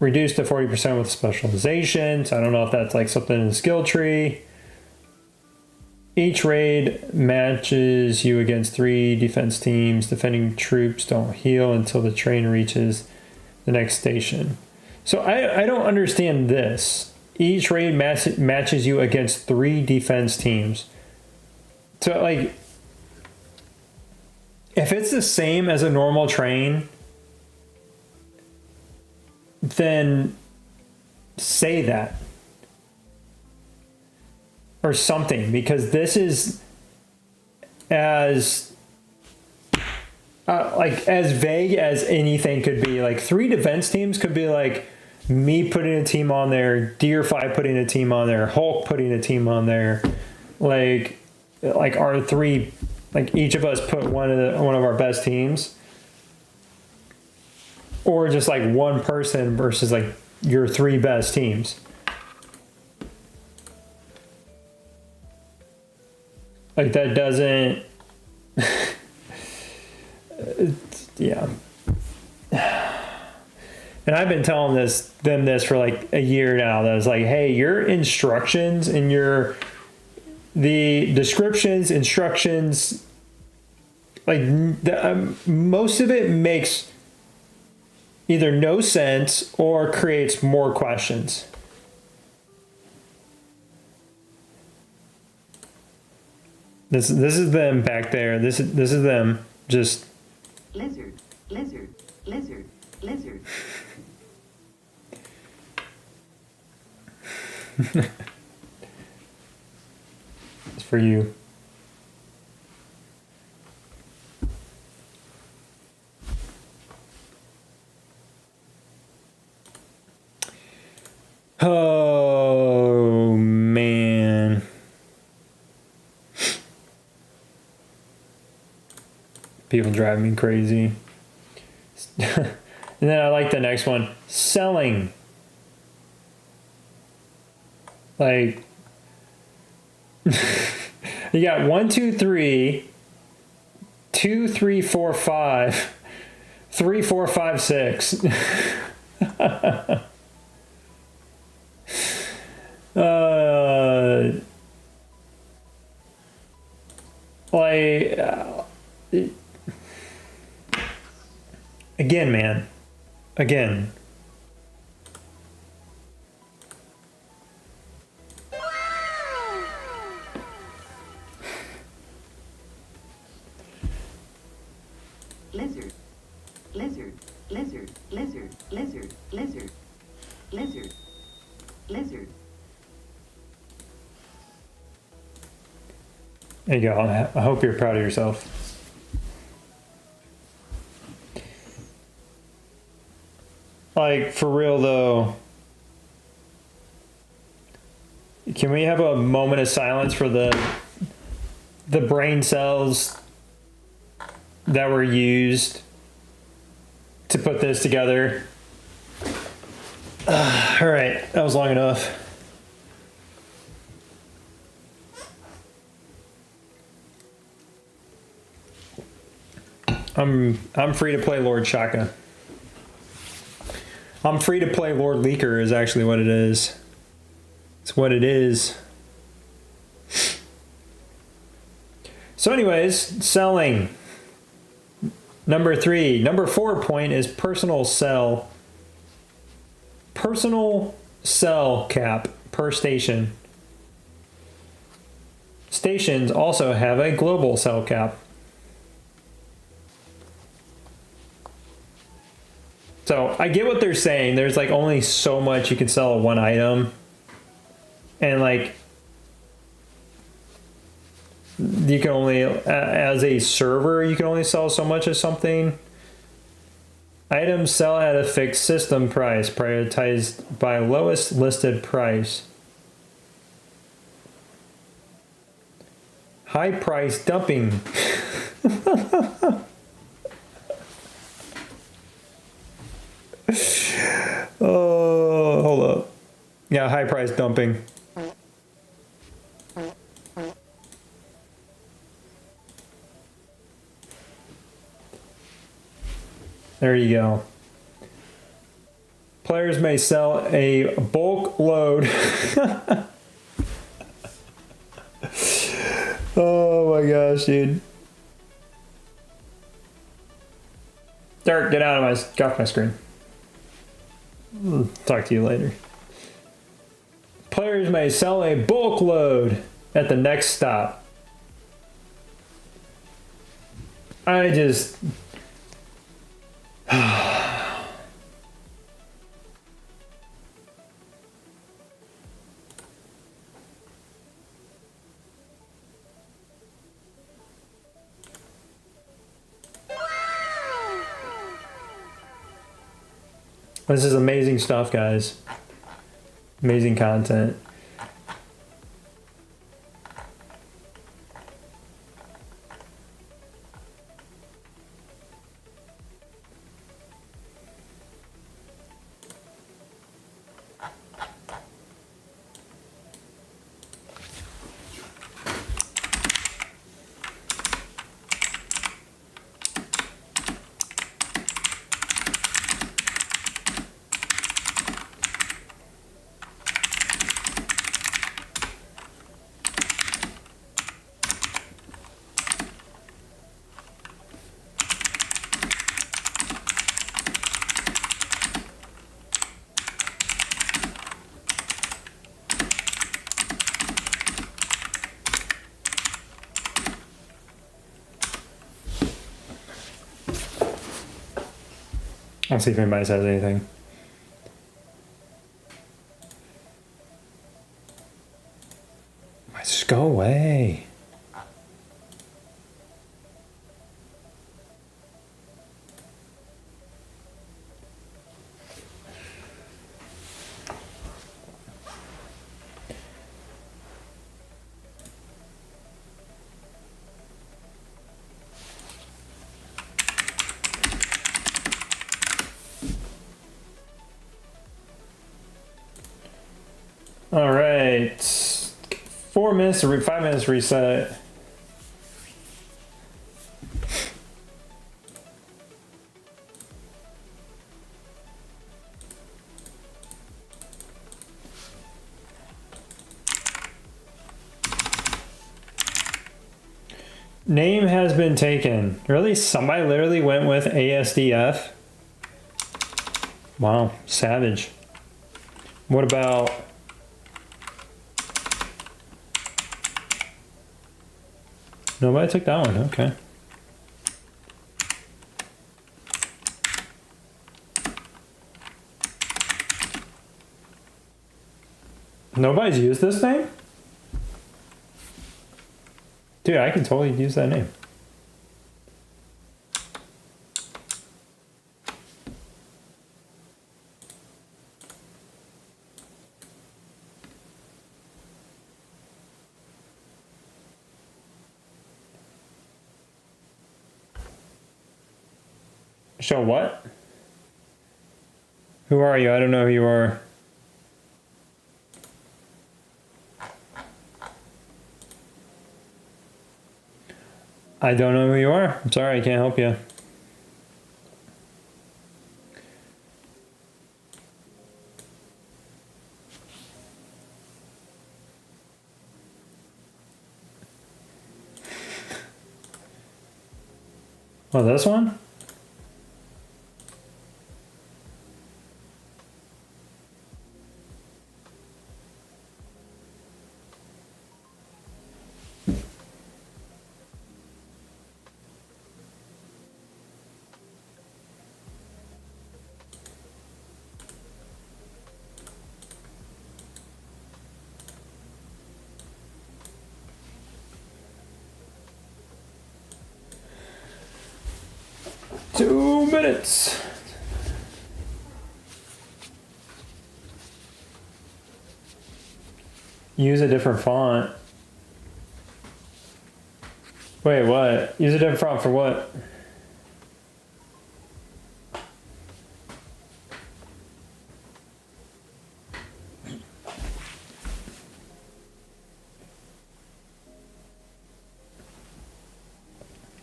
Reduced to 40% with specialization. So I don't know if that's like something in the skill tree. Each raid matches you against 3 defense teams. Defending troops don't heal until the train reaches the next station. So I don't understand this. Each raid matches you against 3 defense teams. So like, if it's the same as a normal train, then say that. Or something, because this is as like as vague as anything could be. Like 3 defense teams could be like me putting a team on there, Deer 5 putting a team on there, Hulk putting a team on there, like our 3, like each of us put one of our best teams, or just like one person versus like your 3 best teams. Like that doesn't, yeah. And I've been telling them this for like a year now. That it's like, hey, your instructions and the descriptions, instructions, like most of it makes either no sense or creates more questions. This is them back there. This is them just lizard, lizard, lizard, lizard. It's for you. Oh man. People drive me crazy. And then I like the next one. Selling. Like, you got 1, 2, 3, 2, 3, 4, 5, 3, 4, 5, 6. Like, again, man. Again. Lizard. Lizard. Lizard. Lizard. Lizard. Lizard. Lizard. Lizard. There you go. I hope you're proud of yourself. Like, for real though, can we have a moment of silence for the brain cells that were used to put this together? All right, that was long enough. I'm free to play Lord Shaka. I'm free to play Lord Leaker is actually what it is. It's what it is. So anyways, selling. Number 3. Number 4 point is personal cell. Personal cell cap per station. Stations also have a global cell cap. So I get what they're saying. There's like only so much you can sell of one item. And like, you can only, as a server, you can only sell so much of something. Items sell at a fixed system price, prioritized by lowest listed price. High price dumping. Oh, hold up. Yeah, high price dumping. There you go. Players may sell a bulk load. Oh my gosh, dude. Derek, get get off my screen. Talk to you later. Players may sell a bulk load at the next stop. I just... This is amazing stuff, guys. Amazing content. I'll see if anybody says anything. Just go away. All right, 4 minutes to 5 minutes reset. Name has been taken. Really? Somebody literally went with ASDF? Wow, savage. What about... Nobody took that one, okay. Nobody's used this name? Dude, I can totally use that name. Show what? Who are you? I don't know who you are. I don't know who you are. I'm sorry, I can't help you. Oh, this one? Two minutes. Use a different font. Wait, what? Use a different font for what?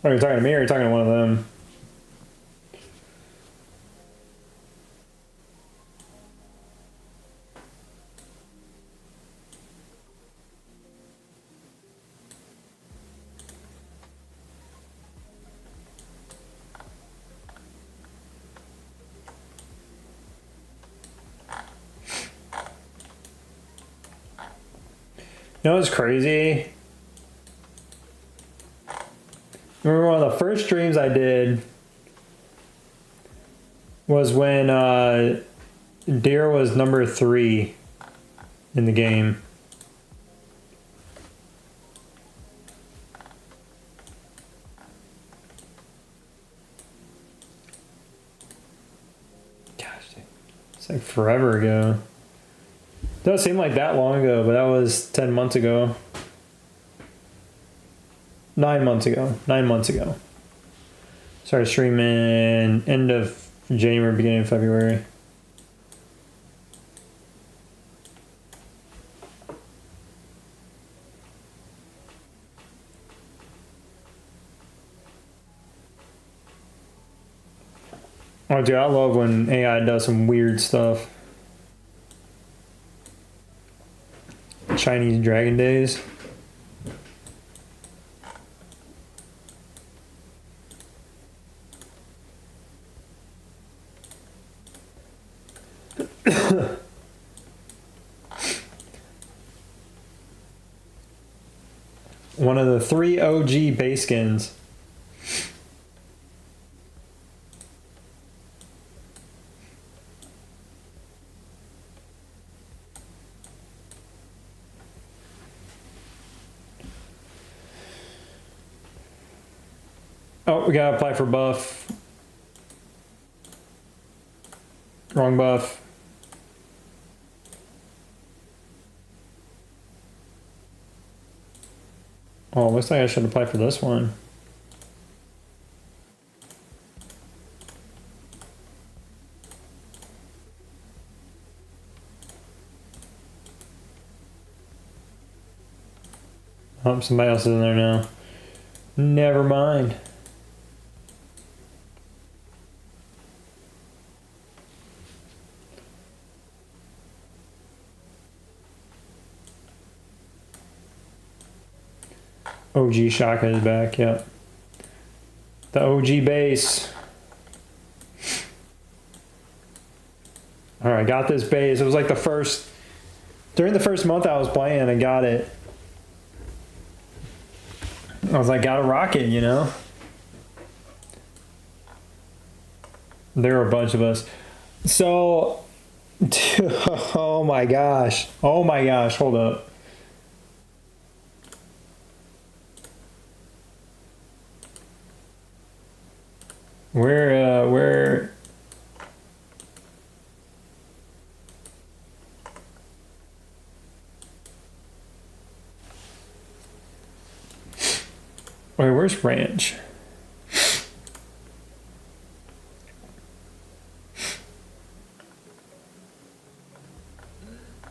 Are you talking to me or are you talking to one of them? You know what's crazy? Remember one of the first streams I did was when Deer was number 3 in the game. Gosh, dude. It's like forever ago. Doesn't seem like that long ago, but that was 10 months ago. 9 months ago. 9 months ago. Started streaming end of January, beginning of February. Oh, dude, I love when AI does some weird stuff. Chinese Dragon Days. One of the 3 OG base skins. Oh, we gotta apply for buff. Wrong buff. Oh, looks like I should apply for this one. Oh, somebody else is in there now. Never mind. OG Shaka is back, yeah. The OG base. Alright, got this base. It was like the first, during the first month I was playing, I got it. I was like, gotta rock it, you know? There were a bunch of us. So, oh my gosh. Oh my gosh, hold up. Where wait, where's Ranch?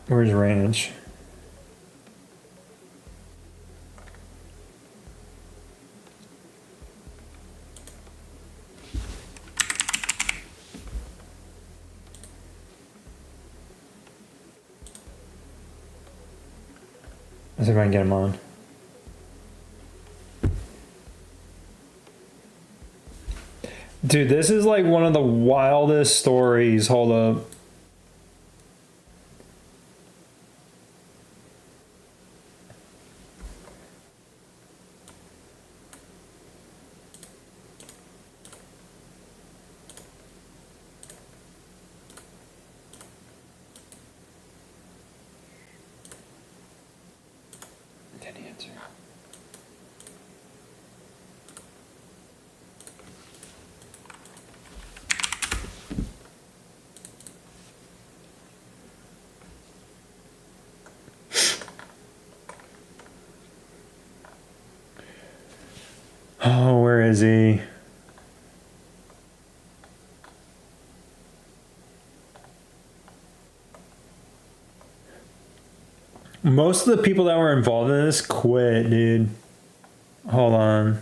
Where's Ranch? Let's see if I can get him on. Dude, this is like one of the wildest stories. Hold up. Didn't answer. Oh, where is he? Most of the people that were involved in this quit, dude. Hold on.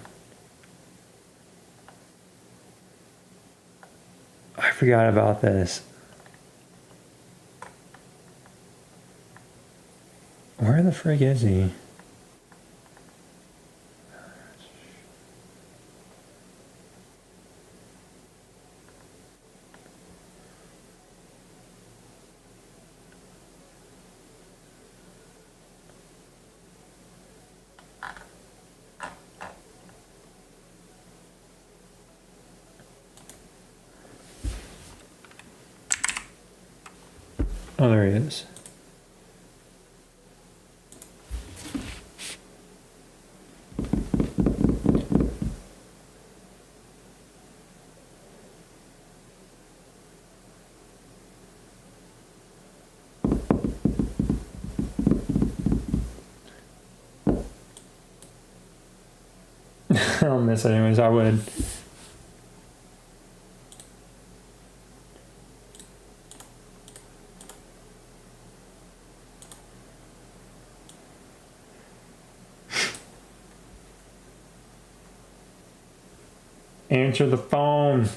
I forgot about this. Where the frig is he? Oh, there he is. I'll miss it anyways, I would. Answer the phone.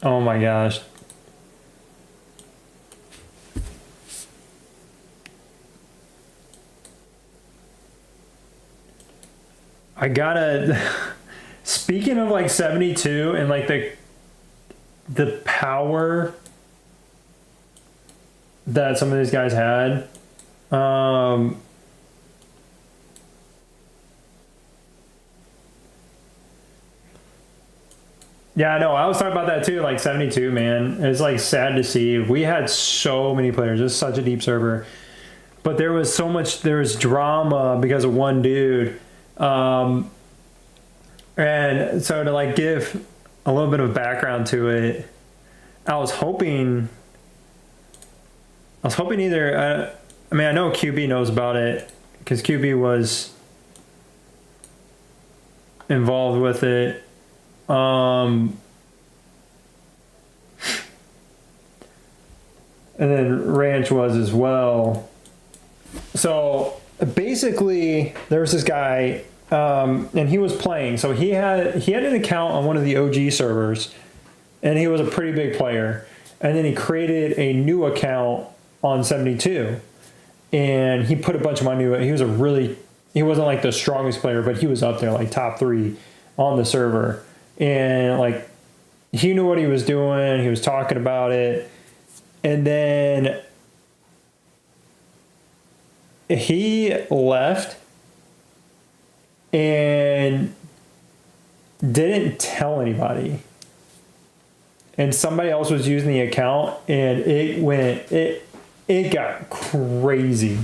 Oh my gosh. I gotta, speaking of like 72 and like the power that some of these guys had. Yeah, no, I was talking about that too. Like 72, man. It's like sad to see. We had so many players. It's such a deep server, but there was so much. There was drama because of one dude. And so to like give a little bit of background to it, I was hoping either. I mean, I know QB knows about it because QB was involved with it. And then Ranch was as well. So basically, there was this guy, and he was playing. So he had an account on one of the OG servers, and he was a pretty big player. And then he created a new account on 72, and he put a bunch of money into it. He wasn't like the strongest player, but he was up there like top 3 on the server. And like he knew what he was doing. He was talking about it. And then he left and didn't tell anybody. And somebody else was using the account, and it got crazy.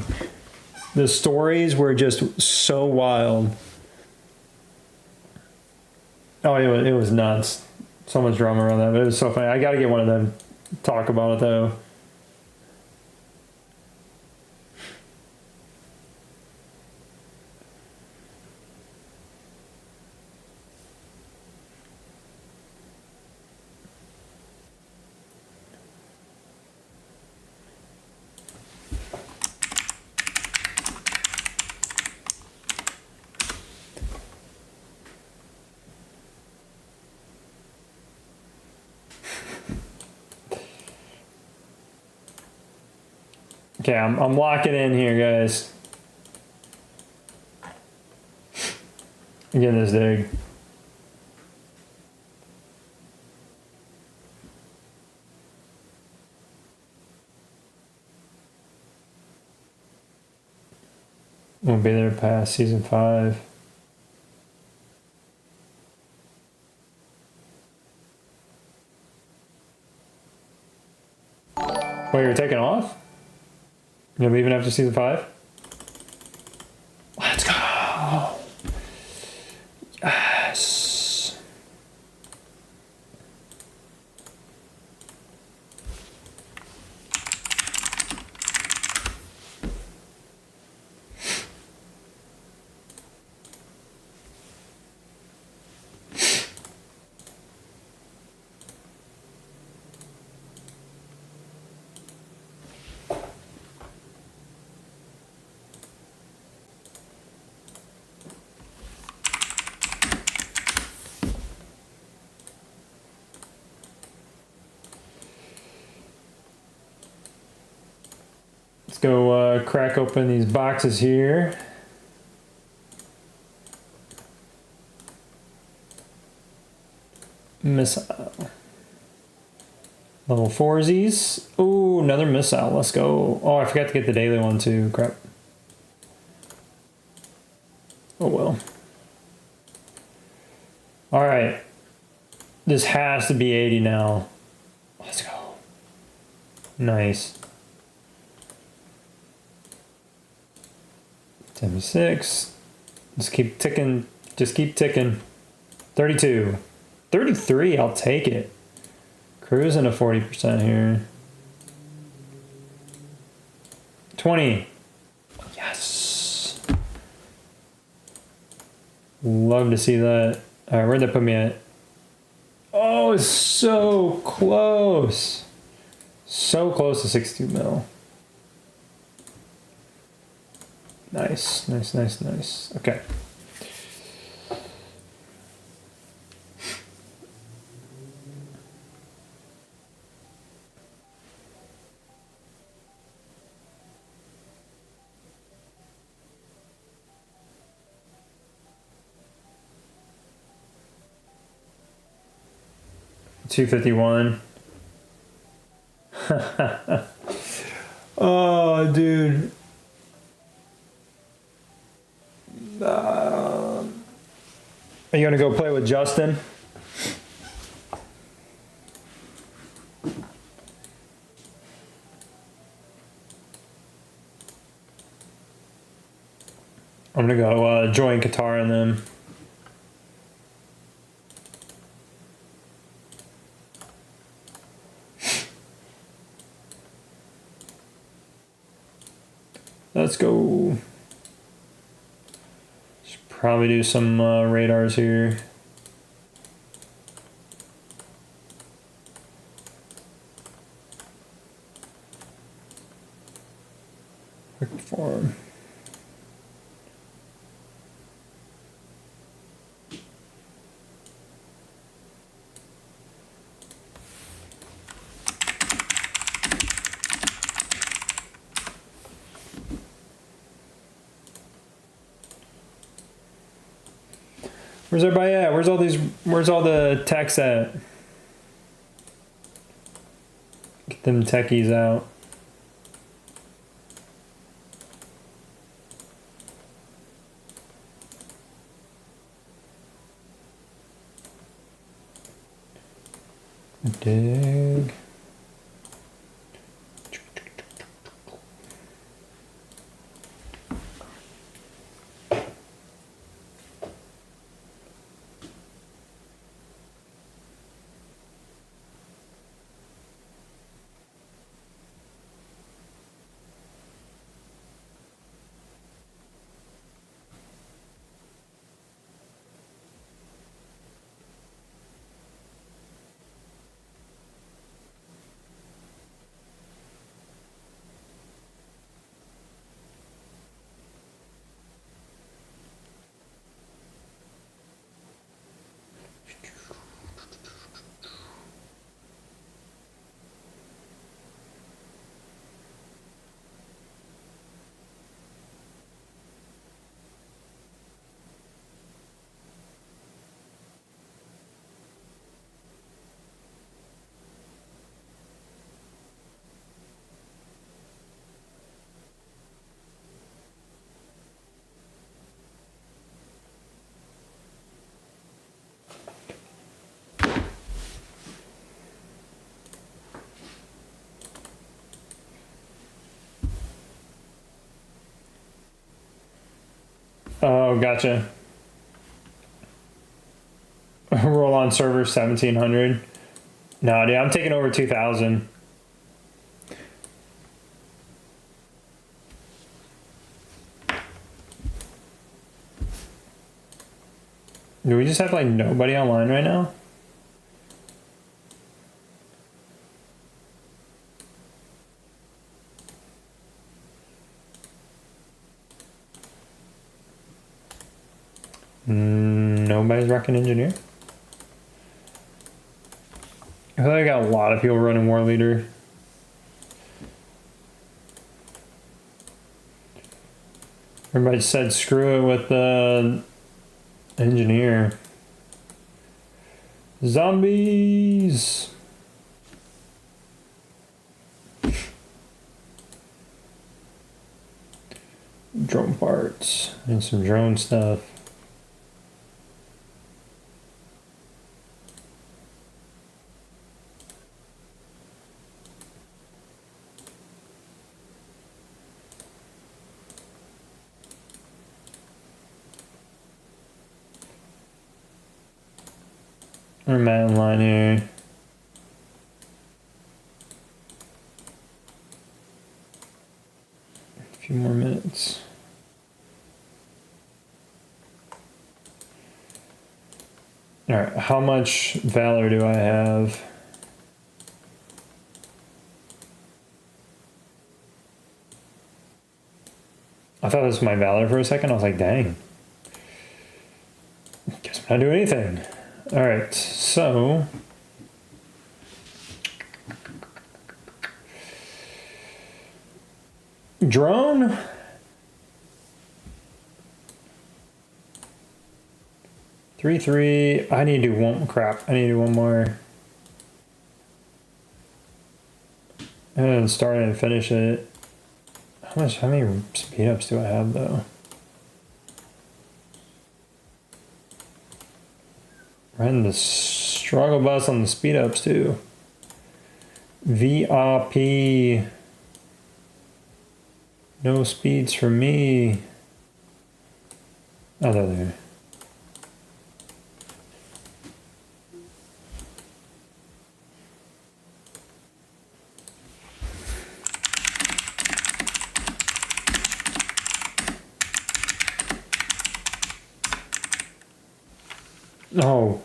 The stories were just so wild. Oh, it was nuts. So much drama around that, but it was so funny. I got to get one of them to talk about it though. Okay, I'm locking in here, guys. Again, this dig. Won't be there past season 5. Wait, you're taking off? You're leaving after season 5? Let's go. Yes. Let's go crack open these boxes here. Missile. Level 4s. Oh, another missile. Let's go. Oh, I forgot to get the daily one too. Crap. Oh well. All right. This has to be 80 now. Let's go. Nice. 76. Just keep ticking. Just keep ticking. 32. 33. I'll take it. Cruising to 40% here. 20. Yes. Love to see that. All right, where'd that put me at? Oh, it's so close. So close to 62 mil. Nice, nice, nice, nice. Okay. $251. Oh, dude. Are you gonna go play with Justin? I'm gonna go join Qatar and them. Let's go. Should probably do some radars here. Quick form. Where's everybody at? Where's all the techs at? Get them techies out. Dig. Oh, gotcha. Roll on server 1700. No, dude, I'm taking over 2000. Do we just have like nobody online right now? Nobody's rocking engineer. I feel like I got a lot of people running war leader. Everybody said screw it with the engineer. Zombies. Drone parts and some drone stuff. We're Matt in line here. A few more minutes. All right, how much valor do I have? I thought this was my valor for a second. I was like, dang. Guess I'm not doing anything. All right, so drone. Three. I need to do one crap. I need to do one more. And start and finish it. How many speed ups do I have though? Riding the struggle bus on the speed ups too. VRP. No speeds for me. Oh, they're there. Oh.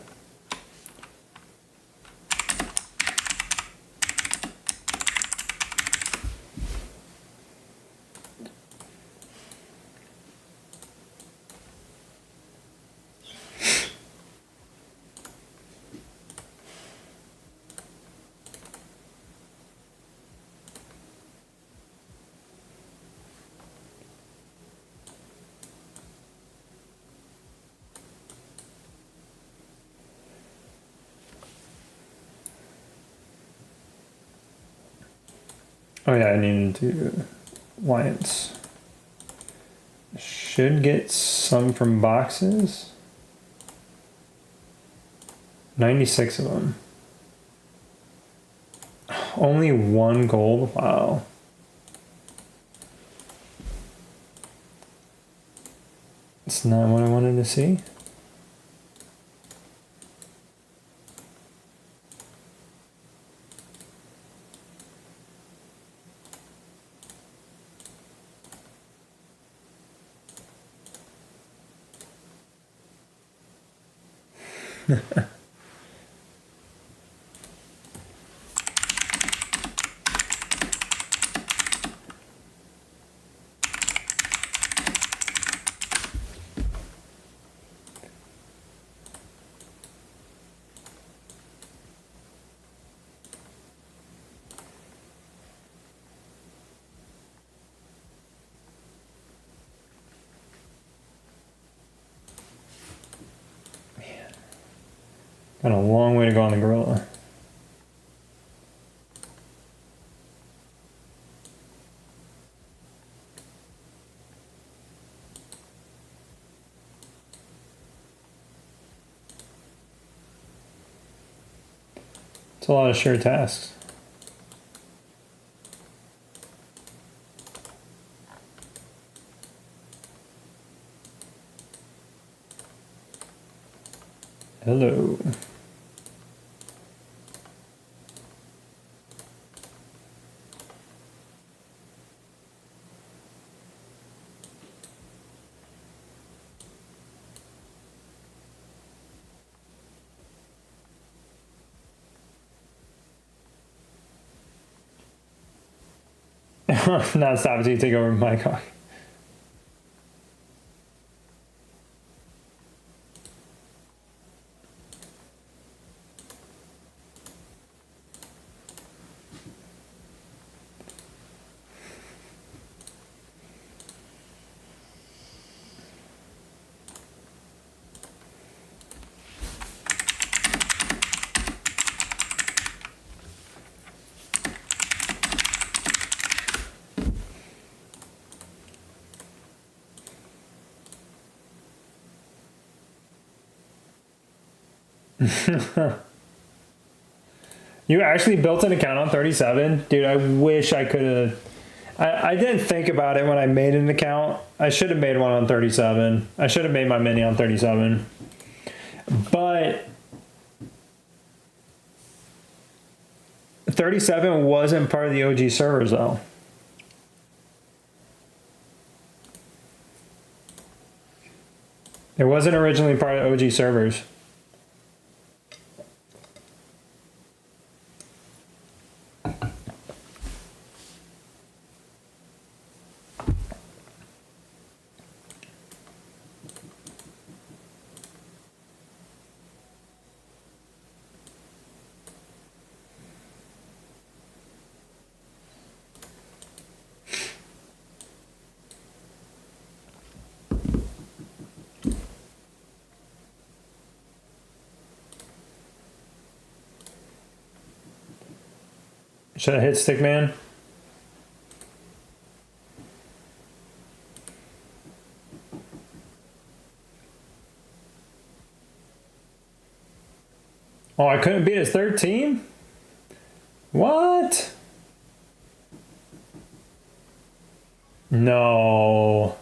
Oh yeah, I needed to alliance. Should get some from boxes. 96 of them. Only 1 gold? Wow. It's not what I wanted to see. Got a long way to go on the gorilla. It's a lot of sure tasks. Hello. Not stop until you take over my car. You actually built an account on 37? Dude, I wish I could have. I didn't think about it when I made an account. I should have made one on 37. I should have made my mini on 37. But 37 wasn't part of the OG servers though. It wasn't originally part of OG servers. Should I hit Stickman? Oh, I couldn't beat his third team? What? No.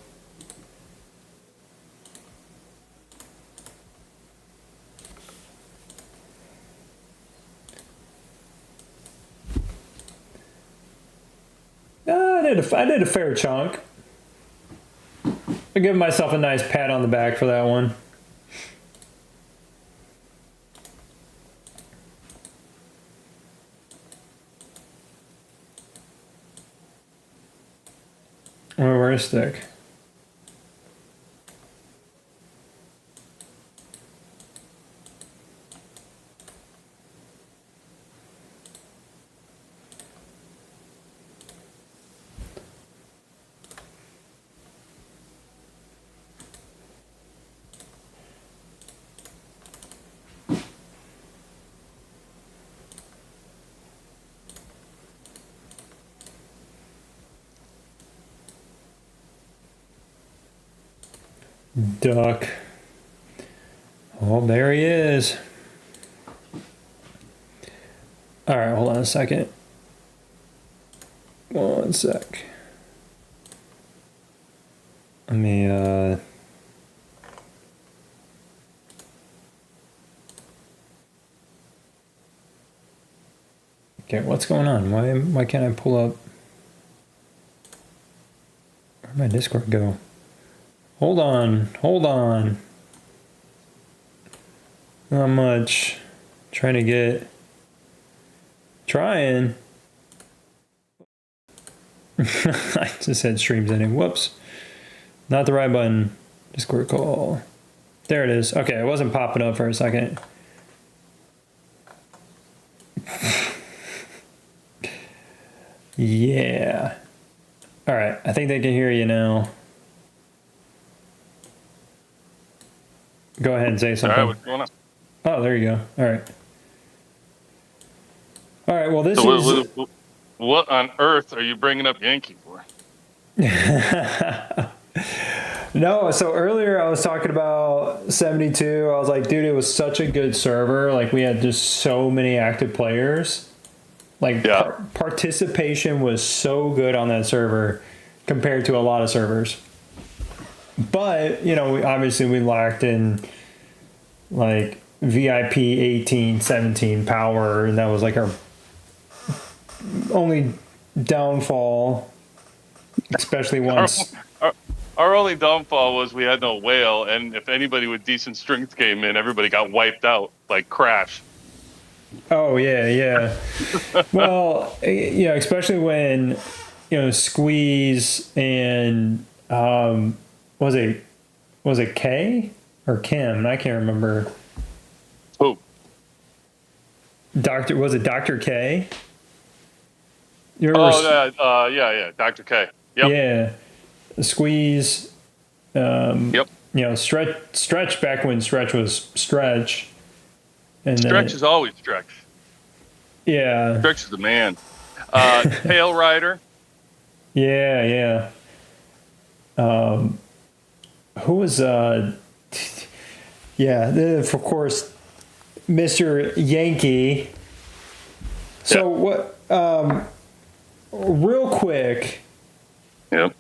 I did a fair chunk. I give myself a nice pat on the back for that one. Where's stick? Duck. Oh, there he is. All right, hold on a second. One sec. Let me, okay, what's going on? Why can't I pull up? Where'd my Discord go? Hold on. Not much. Trying. I just had streams ending. Whoops. Not the right button. Discord call. There it is. Okay, it wasn't popping up for a second. Yeah. All right, I think they can hear you now. Go ahead and say something. All right, what's going on? Oh, there you go. All right. All right, well, this So is... what on earth are you bringing up Yankee for? No, so earlier I was talking about 72. I was like, dude, it was such a good server. Like, we had just so many active players. Like, Yeah. participation was so good on that server compared to a lot of servers. But, you know, obviously we lacked in, like, VIP 18, 17 power, and that was, like, our only downfall, especially once... Our only downfall was we had no whale, and if anybody with decent strength came in, everybody got wiped out, like Crash. Oh, yeah. Well, you know, especially when, you know, Squeeze and, was it K or Kim? I can't remember. Who? Was it Dr. K? Yeah, Dr. K. Yep. Yeah. Squeeze, Yep. you know, stretch back when Stretch was Stretch. And Stretch is always Stretch. Yeah. Stretch is the man. Tail Rider. Yeah. Who was, of course, Mr. Yankee. So what, real quick. Yep.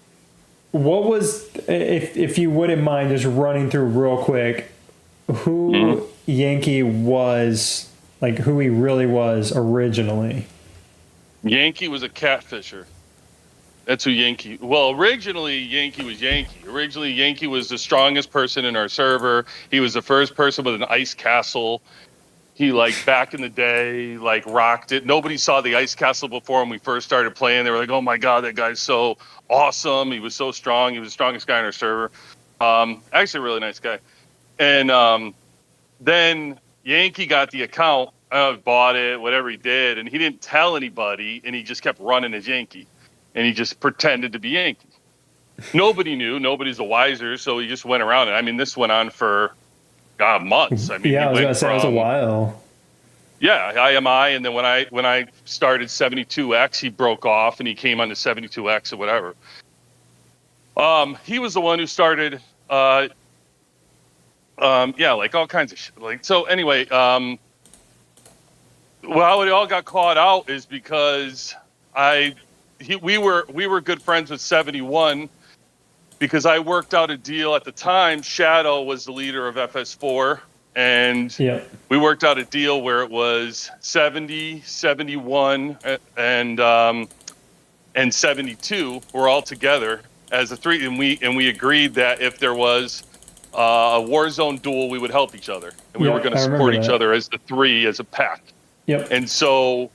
What was, if you wouldn't mind just running through real quick, who Yankee was, like who he really was originally? Yankee was a catfisher. That's who Yankee. Well, originally Yankee was Yankee. Originally Yankee was the strongest person in our server. He was the first person with an ice castle. He, like, back in the day, like, rocked it. Nobody saw the ice castle before when we first started playing. They were like, oh my God, that guy's so awesome. He was so strong. He was the strongest guy in our server. Actually a really nice guy. And then Yankee got the account, bought it, whatever he did, and he didn't tell anybody, and he just kept running as Yankee. And he just pretended to be Yankee. Nobody knew. Nobody's the wiser, so he just went around. And I mean, this went on for months. I mean, yeah, I was gonna say it was a while. Yeah, IMI, and then when I started 72X, he broke off and he came on to 72X or whatever. He was the one who started, like all kinds of shit. Like, so anyway, Well, how it all got caught out is because we were good friends with 71 because I worked out a deal at the time. Shadow was the leader of FS4, and Yep. we worked out a deal where it was 70, 71, and 72 were all together as a three, and we agreed that if there was a Warzone duel, we would help each other, and we were going to support each other as the three as a pack. Yep. And so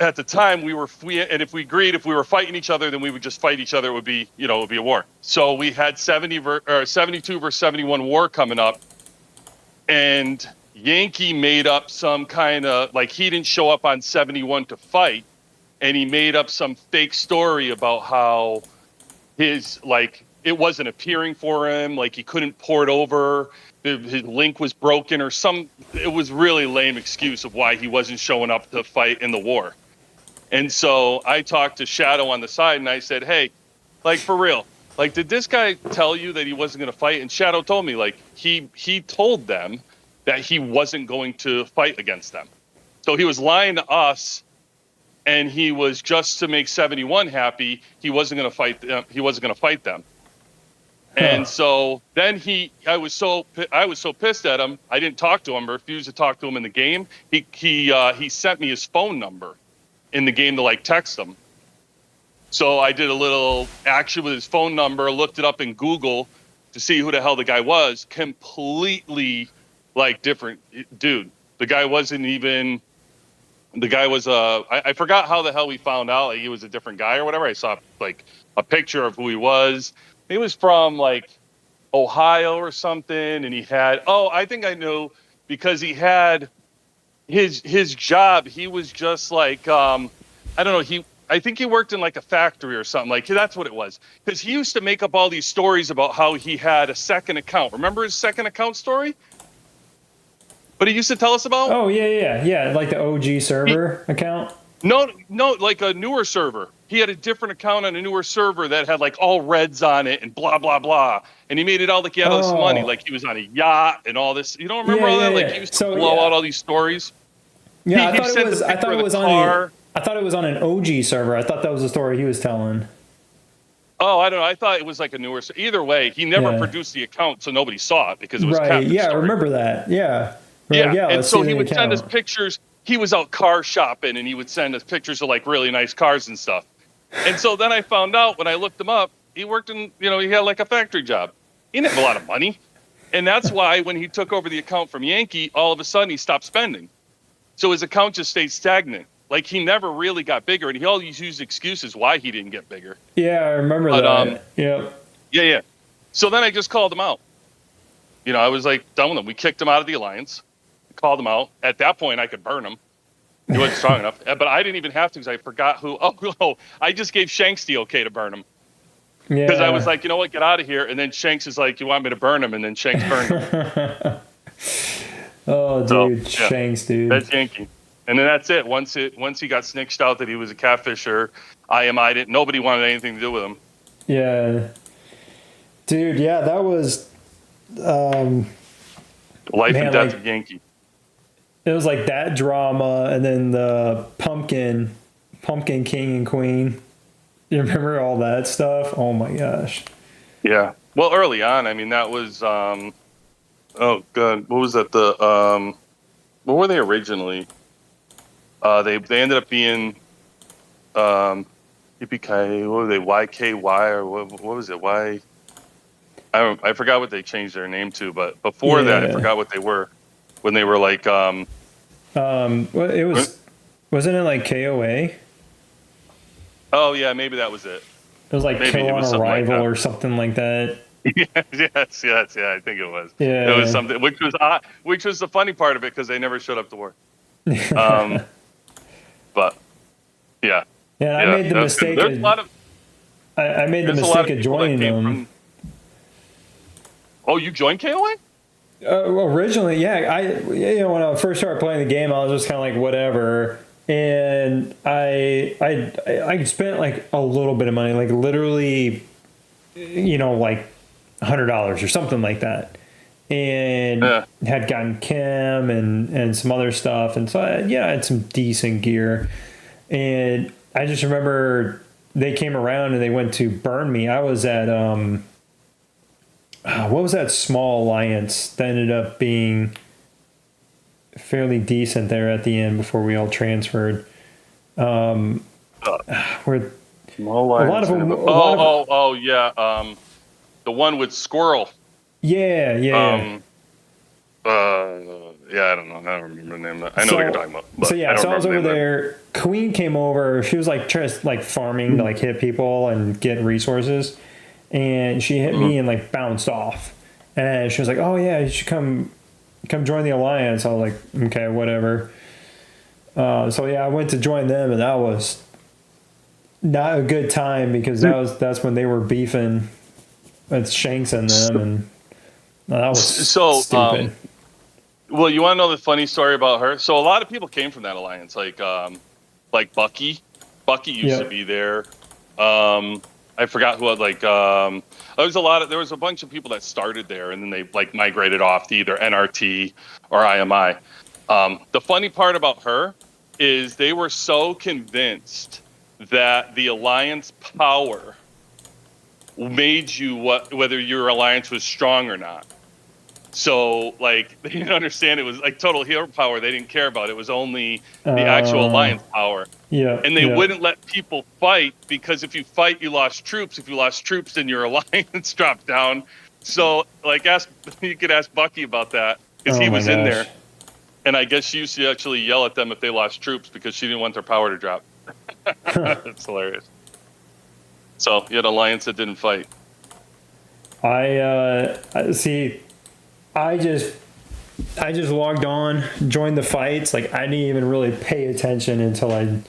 at the time and if we agreed if we were fighting each other, then we would just fight each other. It would be a war. So we had 72 versus 71 war coming up, and Yankee made up some kind of, like, he didn't show up on 71 to fight, and he made up some fake story about how his, like, it wasn't appearing for him, like he couldn't port over, his link was broken or it was really lame excuse of why he wasn't showing up to fight in the war. And so I talked to Shadow on the side and I said, hey, like, for real, like, did this guy tell you that he wasn't going to fight? And Shadow told me, like, he told them that he wasn't going to fight against them. So he was lying to us, and he was just to make 71 happy. He wasn't going to fight them. He wasn't going to fight them. And so then I was so pissed at him. I didn't talk to him, refused to talk to him in the game. He sent me his phone number in the game to, like, text him. So I did a little action with his phone number, looked it up in Google to see who the hell the guy was. Completely, like, different dude. The guy wasn't even. The guy was I forgot how the hell we found out, like, he was a different guy or whatever. I saw, like, a picture of who he was. He was from, like, Ohio or something, and he had, I think I knew, because he had his job. He was just like, I don't know, I think he worked in, like, a factory or something. Like, that's what it was. Because he used to make up all these stories about how he had a second account. Remember his second account story? But he used to tell us about? Oh, yeah. Like the OG server account? No, like a newer server. He had a different account on a newer server that had, like, all reds on it and blah, blah, blah. And he made it all like he had all this money. Like, he was on a yacht and all this. You don't remember all that? Like, he used to blow out all these stories. Yeah, I thought it was on an OG server. I thought that was the story he was telling. Oh, I don't know. I thought it was like a newer. Either way, he never produced the account, so nobody saw it because it was right. Yeah, I remember that. Yeah. And so he would send us pictures. He was out car shopping, and he would send us pictures of, like, really nice cars and stuff. And so then I found out when I looked him up, he worked in, he had, like, a factory job. He didn't have a lot of money. And that's why when he took over the account from Yankee, all of a sudden he stopped spending. So his account just stayed stagnant. Like, he never really got bigger, and he always used excuses why he didn't get bigger. Yeah, I remember that. Yep. Yeah. So then I just called him out. I was like, done with him. We kicked him out of the alliance. Called him out. At that point, I could burn him. He wasn't strong enough. But I didn't even have to because I forgot who. I just gave Shanks the okay to burn him. Because I was like, you know what, get out of here. And then Shanks is like, you want me to burn him? And then Shanks burned him. Oh, dude. So, Shanks, dude. That's Yankee. And then that's it. Once he got snitched out that he was a catfisher, I didn't. Nobody wanted anything to do with him. Yeah. Dude, yeah, that was... life and death of Yankee. It was like that drama, and then the pumpkin king and queen. You remember all that stuff? Oh my gosh. Yeah. Well, early on, I mean, that was oh god, what was that? What were they originally? They ended up being EPK. What were they? YKY or what was it? I forgot what they changed their name to, but before that, I forgot what they were. When they were like, well, it was, wasn't it like KOA? Oh yeah, maybe that was it. It was like maybe Kill on Arrival like or something like that. yes, yeah, I think it was. Yeah, it was something, which was the funny part of it because they never showed up to war. But yeah. Yeah, I made the mistake. There's a lot of. I made the mistake of joining them. Oh, you joined KOA? Well, originally, yeah. When I first started playing the game, I was just kind of like whatever, and I spent like a little bit of money, like literally, like $100 or something like that, and Yeah. had gotten Kim and some other stuff. And so, I had some decent gear. And I just remember they came around and they went to burn me. I was at, what was that small alliance that ended up being fairly decent there at the end before we all transferred? Where Small a lot of them. yeah. The one with Squirrel. Yeah. Yeah, I don't know. I don't remember the name. I know what you're talking about. But So yeah, I don't so I was remember over the name of there. Queen came over. She was like just like farming to like hit people and get resources, and she hit me and like bounced off. And she was like, "Oh yeah, you should come join the alliance." I was like, "Okay, whatever." So yeah, I went to join them, and that was not a good time because that's when they were beefing with Shanks and them, and that was So, stupid. Well, you want to know the funny story about her? So a lot of people came from that alliance, like Bucky. Bucky used to be there. I forgot who. There was a bunch of people that started there, and then they like migrated off to either NRT or IMI. The funny part about her is they were so convinced that the alliance power made you whether your alliance was strong or not. So, like, they didn't understand it was like total hero power. They didn't care about it. It was only the actual alliance power. Yeah. And they wouldn't let people fight because if you fight, you lost troops. If you lost troops, then your alliance dropped down. So, like, you could ask Bucky about that because he was in there. And I guess she used to actually yell at them if they lost troops because she didn't want their power to drop. That's hilarious. So, you had an alliance that didn't fight. I see. I just logged on, joined the fights. Like I didn't even really pay attention until I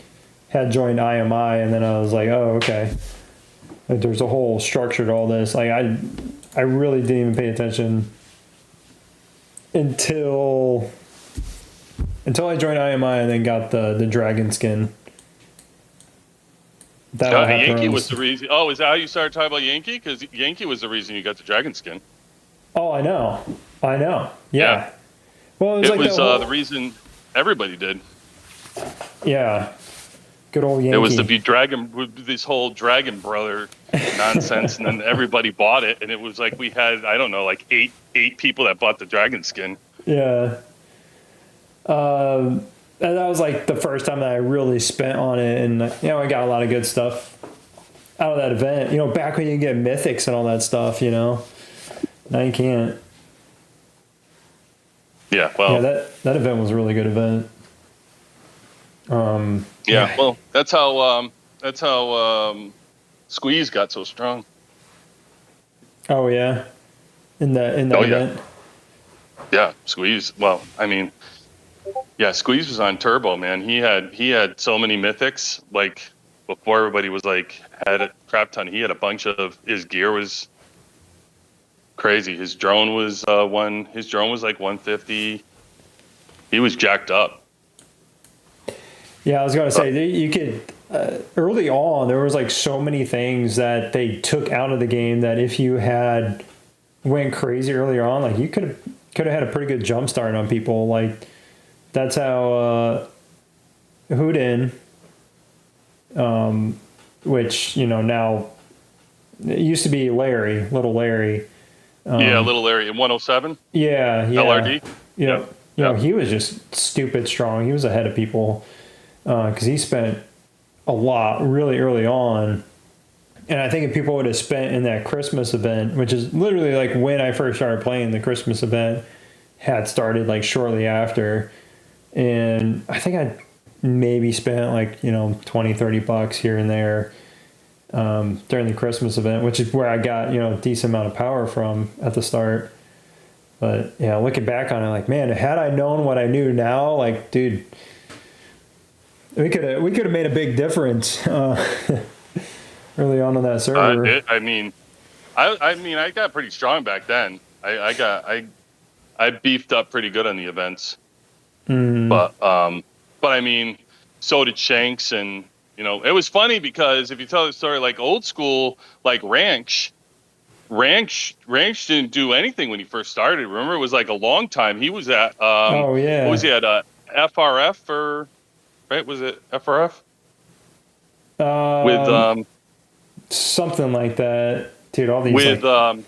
had joined IMI, and then I was like, oh, okay. Like, there's a whole structure to all this. Like I really didn't even pay attention until I joined IMI and then got the dragon skin. Yankee was the reason. Oh, is that how you started talking about Yankee? Because Yankee was the reason you got the dragon skin. Oh, I know. Yeah. Well, it was the reason everybody did. Yeah. Good old Yankee. It was this whole dragon brother nonsense, and then everybody bought it, and it was like we had, I don't know, like eight people that bought the dragon skin. Yeah. And that was like the first time that I really spent on it, and I got a lot of good stuff out of that event. Back when you can get mythics and all that stuff. Now you can't. Yeah, well, that event was a really good event. Well, that's how Squeeze got so strong. Oh yeah, in that event. Yeah, Squeeze. Well, I mean, yeah, Squeeze was on turbo, man. He had so many mythics. Like before, everybody was like had a crap ton. He had a bunch of his gear was crazy. His drone was like 150. He was jacked up. Yeah, I was gonna say you could early on there was like so many things that they took out of the game that if you had went crazy earlier on, like you could have had a pretty good jump start on people. Like that's how Houdin, which now it used to be little Larry. Little Larry in 107. Yeah. LRD. Yeah. He was just stupid strong. He was ahead of people because he spent a lot really early on. And I think if people would have spent in that Christmas event, which is literally like when I first started playing, the Christmas event had started like shortly after. And I think I maybe spent like, $20-$30 here and there during the Christmas event, which is where I got, a decent amount of power from at the start. But yeah, looking back on it, like, man, had I known what I knew now, like, dude, we could have made a big difference early on that server. I got pretty strong back then. I beefed up pretty good on the events. But I mean, so did Shanks, and it was funny because if you tell the story like old school, like Ranch, Ranch didn't do anything when he first started. Remember, it was like a long time. He was at Oh yeah. what was he at FRF or right? Was it FRF with Something like that, dude. All these with like,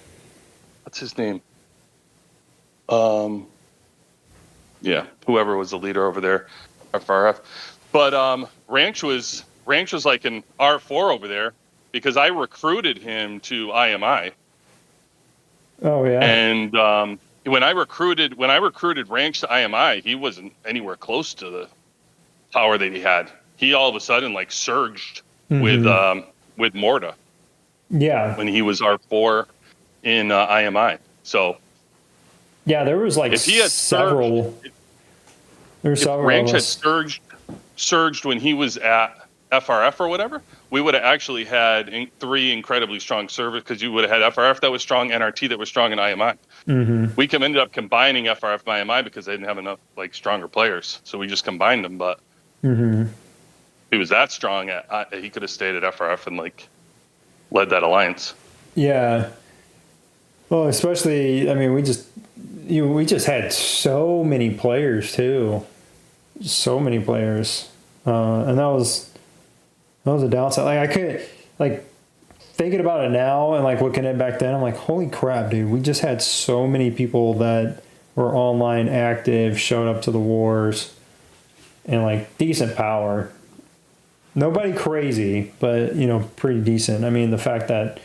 what's his name? Yeah, whoever was the leader over there, FRF. But Ranch was like an R4 over there because I recruited him to IMI. oh yeah. And when I recruited Ranch to IMI, he wasn't anywhere close to the power that he had. He all of a sudden like surged with Morta Yeah. when he was R4 in IMI. So Yeah, there was like if he had several. There's if several Ranch of had us. surged when he was at FRF or whatever, we would have actually had three incredibly strong servers because you would have had FRF that was strong, NRT that was strong, and IMI. We ended up combining FRF and IMI because they didn't have enough like stronger players, so we just combined them. But he was that strong, he could have stayed at FRF and like led that alliance. Yeah. Well, especially, I mean, we just had so many players too, so many players, and that was a downside. Like I couldn't, like, thinking about it now and like looking at it back then, I'm like, holy crap, dude, we just had so many people that were online active, showed up to the wars, and like decent power. Nobody crazy, but pretty decent. I mean, the fact that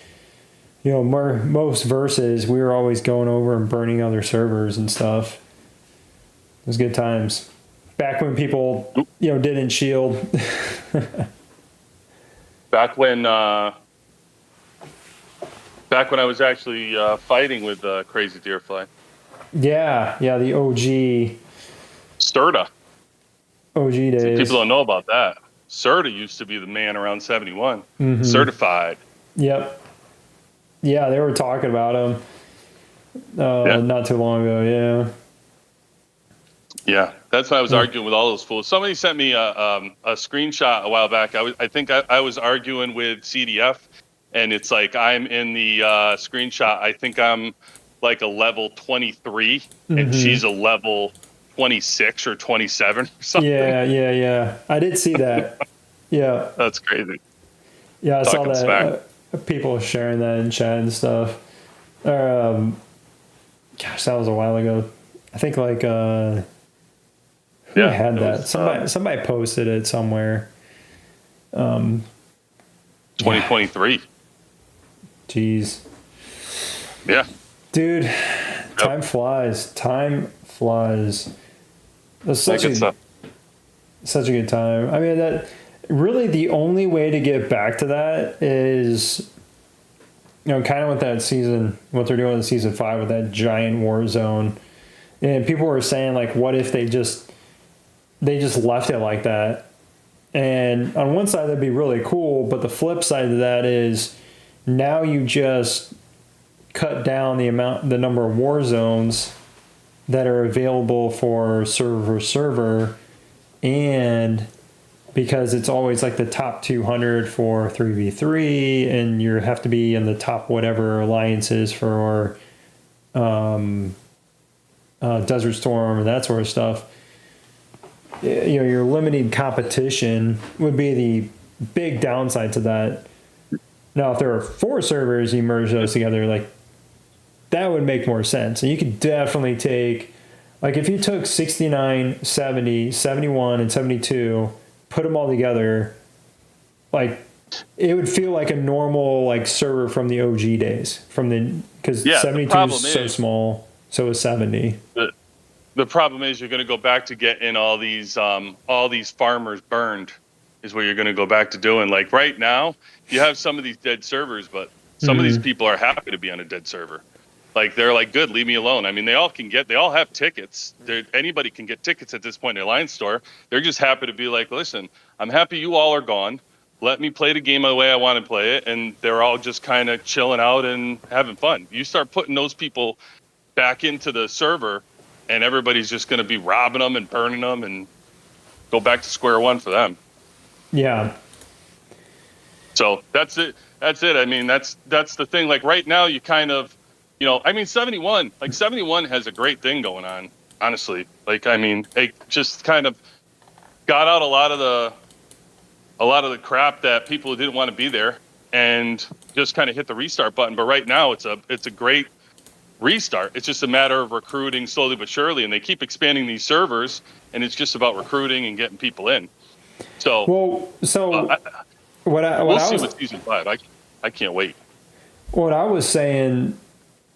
most verses we were always going over and burning other servers and stuff. It was good times. Back when people didn't shield. Back when I was actually fighting with Crazy Deerfly. Yeah, the OG Sturda. OG days. See, people don't know about that. Sturda used to be the man around 71. Certified. Yep. Yeah, they were talking about him not too long ago, yeah. Yeah, that's why I was arguing with all those fools. Somebody sent me a screenshot a while back. I think I was arguing with CDF, and it's like I'm in the screenshot. I think I'm like a level 23, and she's a level 26 or 27 or something. Yeah. I did see that. Yeah. That's crazy. Yeah, I Talking saw that. People sharing that in chat and stuff. Gosh, that was a while ago. I think like who had that? Somebody posted it somewhere. 2023. Jeez. Yeah. Dude, time flies. That's such a good time. I mean, that really the only way to get back to that is, kind of with that season, what they're doing in season 5 with that giant war zone. And people were saying, like, what if they just left it like that? And on one side, that'd be really cool. But the flip side of that is now you just cut down the number of war zones that are available for server, and because it's always like the top 200 for 3v3, and you have to be in the top whatever alliances for Desert Storm and that sort of stuff. Your limited competition would be the big downside to that. Now, if there are 4 servers, you merge those together, like, that would make more sense. And you could definitely take, like, if you took 69, 70, 71, and 72, put them all together, like, it would feel like a normal, like, server from the OG days. Because 72 is so small, so is 70. The problem is you're going to go back to getting all these farmers burned is what you're going to go back to doing. Like right now, you have some of these dead servers, but some of these people are happy to be on a dead server. Like they're like, good, leave me alone. I mean, they all have tickets. Anybody can get tickets at this point in the Alliance store. They're just happy to be like, listen, I'm happy you all are gone. Let me play the game the way I want to play it. And they're all just kind of chilling out and having fun. You start putting those people back into the server, and everybody's just going to be robbing them and burning them and go back to square one for them. Yeah. So that's it. That's it. I mean, that's the thing. Like right now, you kind of, I mean, 71 has a great thing going on. Honestly, like I mean, they just kind of got out a lot of the crap that people who didn't want to be there, and just kind of hit the restart button. But right now, it's a great restart. It's just a matter of recruiting slowly but surely, and they keep expanding these servers, and it's just about recruiting and getting people in. So Well, so what I we'll see was with season 5. I can't wait. what I was saying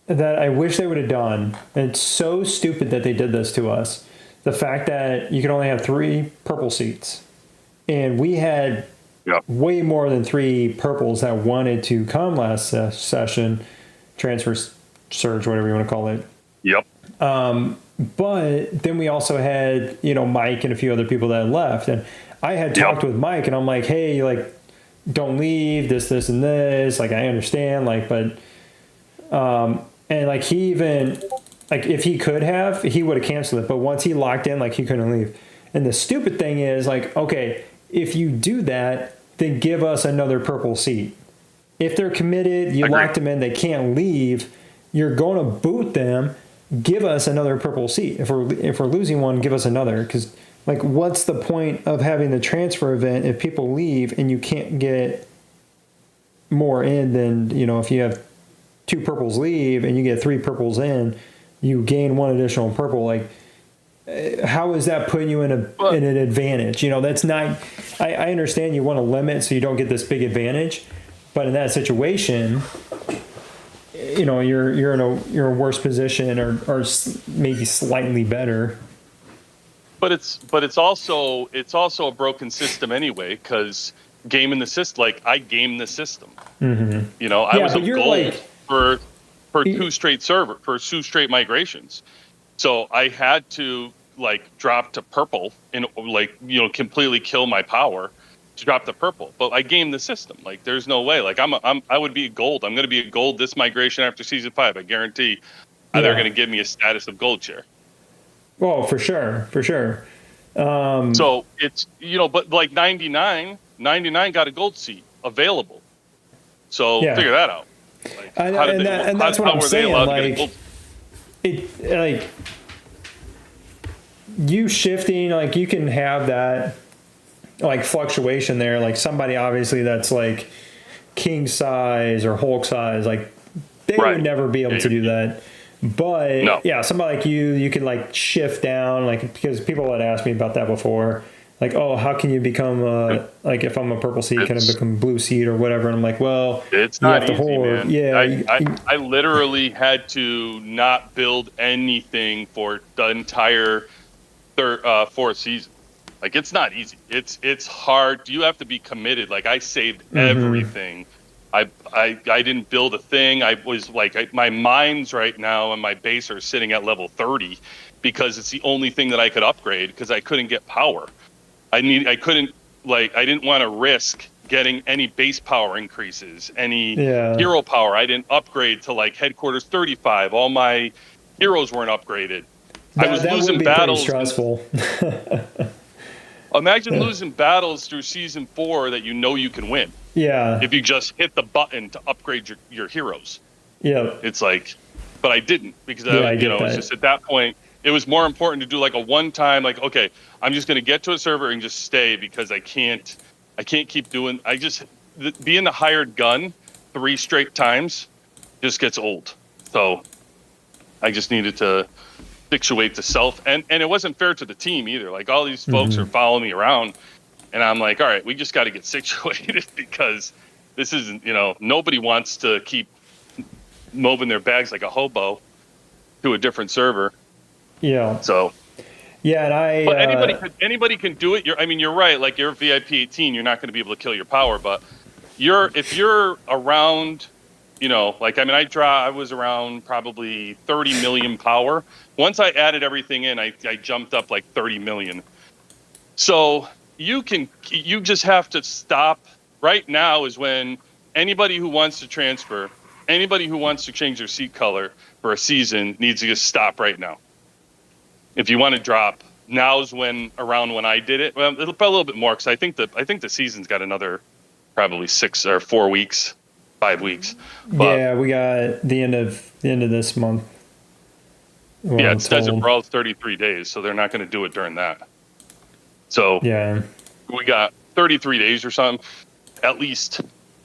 that I wish they would have done. And it's so stupid that they did this to us. The fact that you can only have 3 purple seats, and we had Yep. way more than 3 purples that wanted to come last session, transfer surge, whatever you want to call it. Yep. But then we also had, Mike and a few other people that left. And I had talked with Mike, and I'm like, hey, like, don't leave, this, and this. Like, I understand, like, but, and like, he even, like, if he could have, he would have canceled it. But once he locked in, like, he couldn't leave. And the stupid thing is, like, okay, if you do that, then give us another purple seat. If they're committed, you locked them in, they can't leave, you're going to boot them, give us another purple seat. If we're losing one, give us another. Because, like, what's the point of having the transfer event if people leave and you can't get more in than, if you have 2 purples leave and you get 3 purples in, you gain 1 additional purple. Like, how is that putting you in an advantage? That's not. I understand you want to limit so you don't get this big advantage, but in that situation, you're in a worse position or maybe slightly better. But it's also a broken system anyway, because gaming the system, like I game the system. Mm-hmm. I was a gold for 2 straight migrations. So I had to like drop to purple and like, completely kill my power to drop the purple. But I game the system. Like there's no way. Like I would be a gold. I'm going to be a gold this migration after season 5. I guarantee they're going to give me a status of gold chair. Oh, for sure. So it's, but like 99 got a gold seat available. So figure that out. Like, and that's what I'm saying. Like, like you shifting, like you can have that like fluctuation there. Like somebody obviously that's like king size or Hulk size, like they would never be able to do that. But somebody like you can like shift down, like because people had asked me about that before. Like, oh, how can you become like if I'm a purple seed, can I become blue seed or whatever? And I'm like, well, it's not easy, man. Yeah, I literally had to not build anything for the entire 4th season. Like, it's not easy. It's hard. You have to be committed. Like, I saved everything. I didn't build a thing. I was like, my mines right now and my base are sitting at level 30 because it's the only thing that I could upgrade because I couldn't get power. I didn't want to risk getting any base power increases, any hero power. I didn't upgrade to like headquarters 35. All my heroes weren't upgraded. I was losing battles. Stressful. Imagine losing battles through season 4 that you can win. Yeah. If you just hit the button to upgrade your heroes. Yeah. It's like, but I didn't because it's just at that point. It was more important to do like a one-time, like, okay, I'm just going to get to a server and just stay because I can't keep doing. Being the hired gun 3 straight times just gets old. So I just needed to situate the self, and it wasn't fair to the team either. Like all these folks are following me around, and I'm like, all right, we just got to get situated because this isn't, nobody wants to keep moving their bags like a hobo to a different server. Yeah. So. Yeah, and but anybody can do it. You're right. Like you're VIP 18, you're not going to be able to kill your power. But if you're around, I was around probably 30 million power. Once I added everything in, I jumped up like 30 million. So you just have to stop. Right now is when anybody who wants to transfer, anybody who wants to change their seat color for a season needs to just stop right now. If you want to drop, now's around when I did it. Well, it'll be a little bit more because I think the season's got another probably 6 or 4 weeks, 5 weeks. But Yeah, we got the end of this month. Well, yeah, I'm it's Desert told. Brawl's 33 days, so they're not going to do it during that. So Yeah. we got 33 days or something, at least.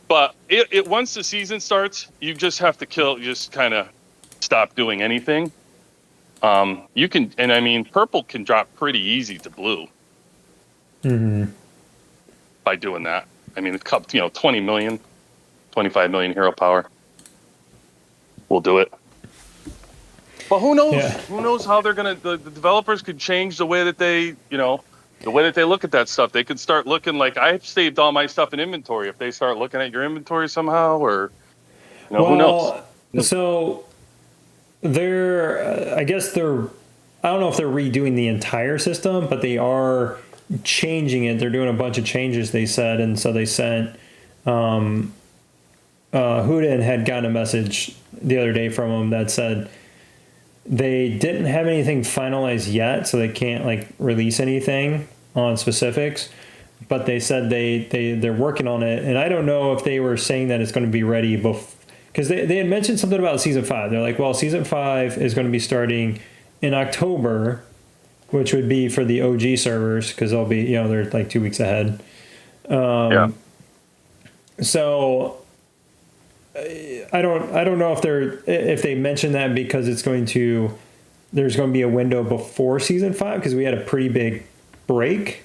But it once the season starts, you just have to just kind of stop doing anything. You can, and I mean, purple can drop pretty easy to blue by doing that. I mean, 20 million, 25 million hero power. We'll do it. But who knows? Yeah. Who knows how they're gonna? The developers could change the way that they, the way that they look at that stuff. They could start looking like I've saved all my stuff in inventory. If they start looking at your inventory somehow, or who knows? So I guess I don't know if they're redoing the entire system, but they are changing it. They're doing a bunch of changes, they said, and so they sent Huda had gotten a message the other day from them that said they didn't have anything finalized yet, so they can't release anything on specifics. But they said they're working on it, and I don't know if they were saying that it's going to be ready because they had mentioned something about season 5. They're like, well, season 5 is going to be starting in October, which would be for the OG servers because they'll be they're like 2 weeks ahead. So I don't know if they mentioned that because there's going to be a window before season 5 because we had a pretty big break,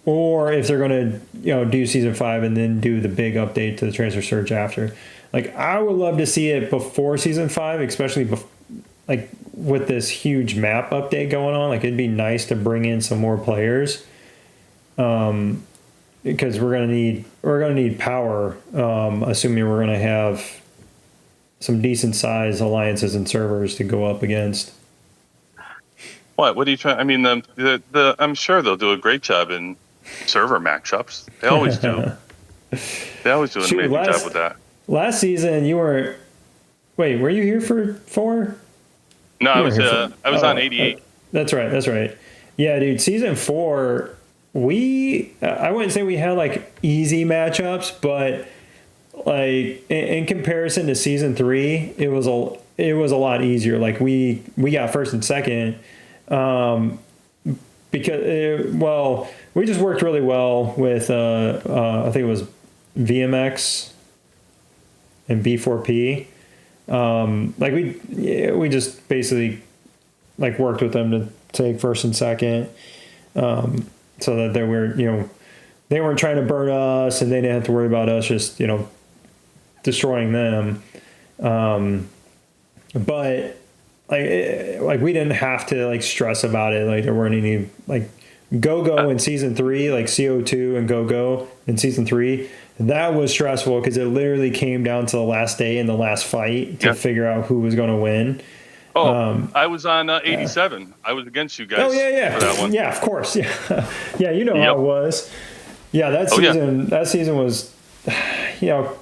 or if they're going to do season 5 and then do the big update to the transfer surge after. I would love to see it before season 5, especially with this huge map update going on. It'd be nice to bring in some more players. Because we're gonna need power, assuming we're gonna have some decent size alliances and servers to go up against. What are you trying? I mean, I'm sure they'll do a great job in server matchups. They always do. They always do an amazing job with that. Last season, you were. Wait, were you here for 4? No, I was on 88. That's right. Yeah, dude. Season 4. I wouldn't say we had easy matchups, but in comparison to season 3, it was a lot easier. We got first and second, because we just worked really well with I think it was VMX and B4P. We just basically worked with them to take first and second. So that they weren't trying to burn us, and they didn't have to worry about us just destroying them. But we didn't have to stress about it. There weren't any go in season 3, CO2 and go in season 3. That was stressful because it literally came down to the last day and the last fight to figure out who was going to win. I was on 87. I was against you guys. Oh yeah. For that one. Yeah, of course. Yeah, yeah. How it was. Yeah, that season was, because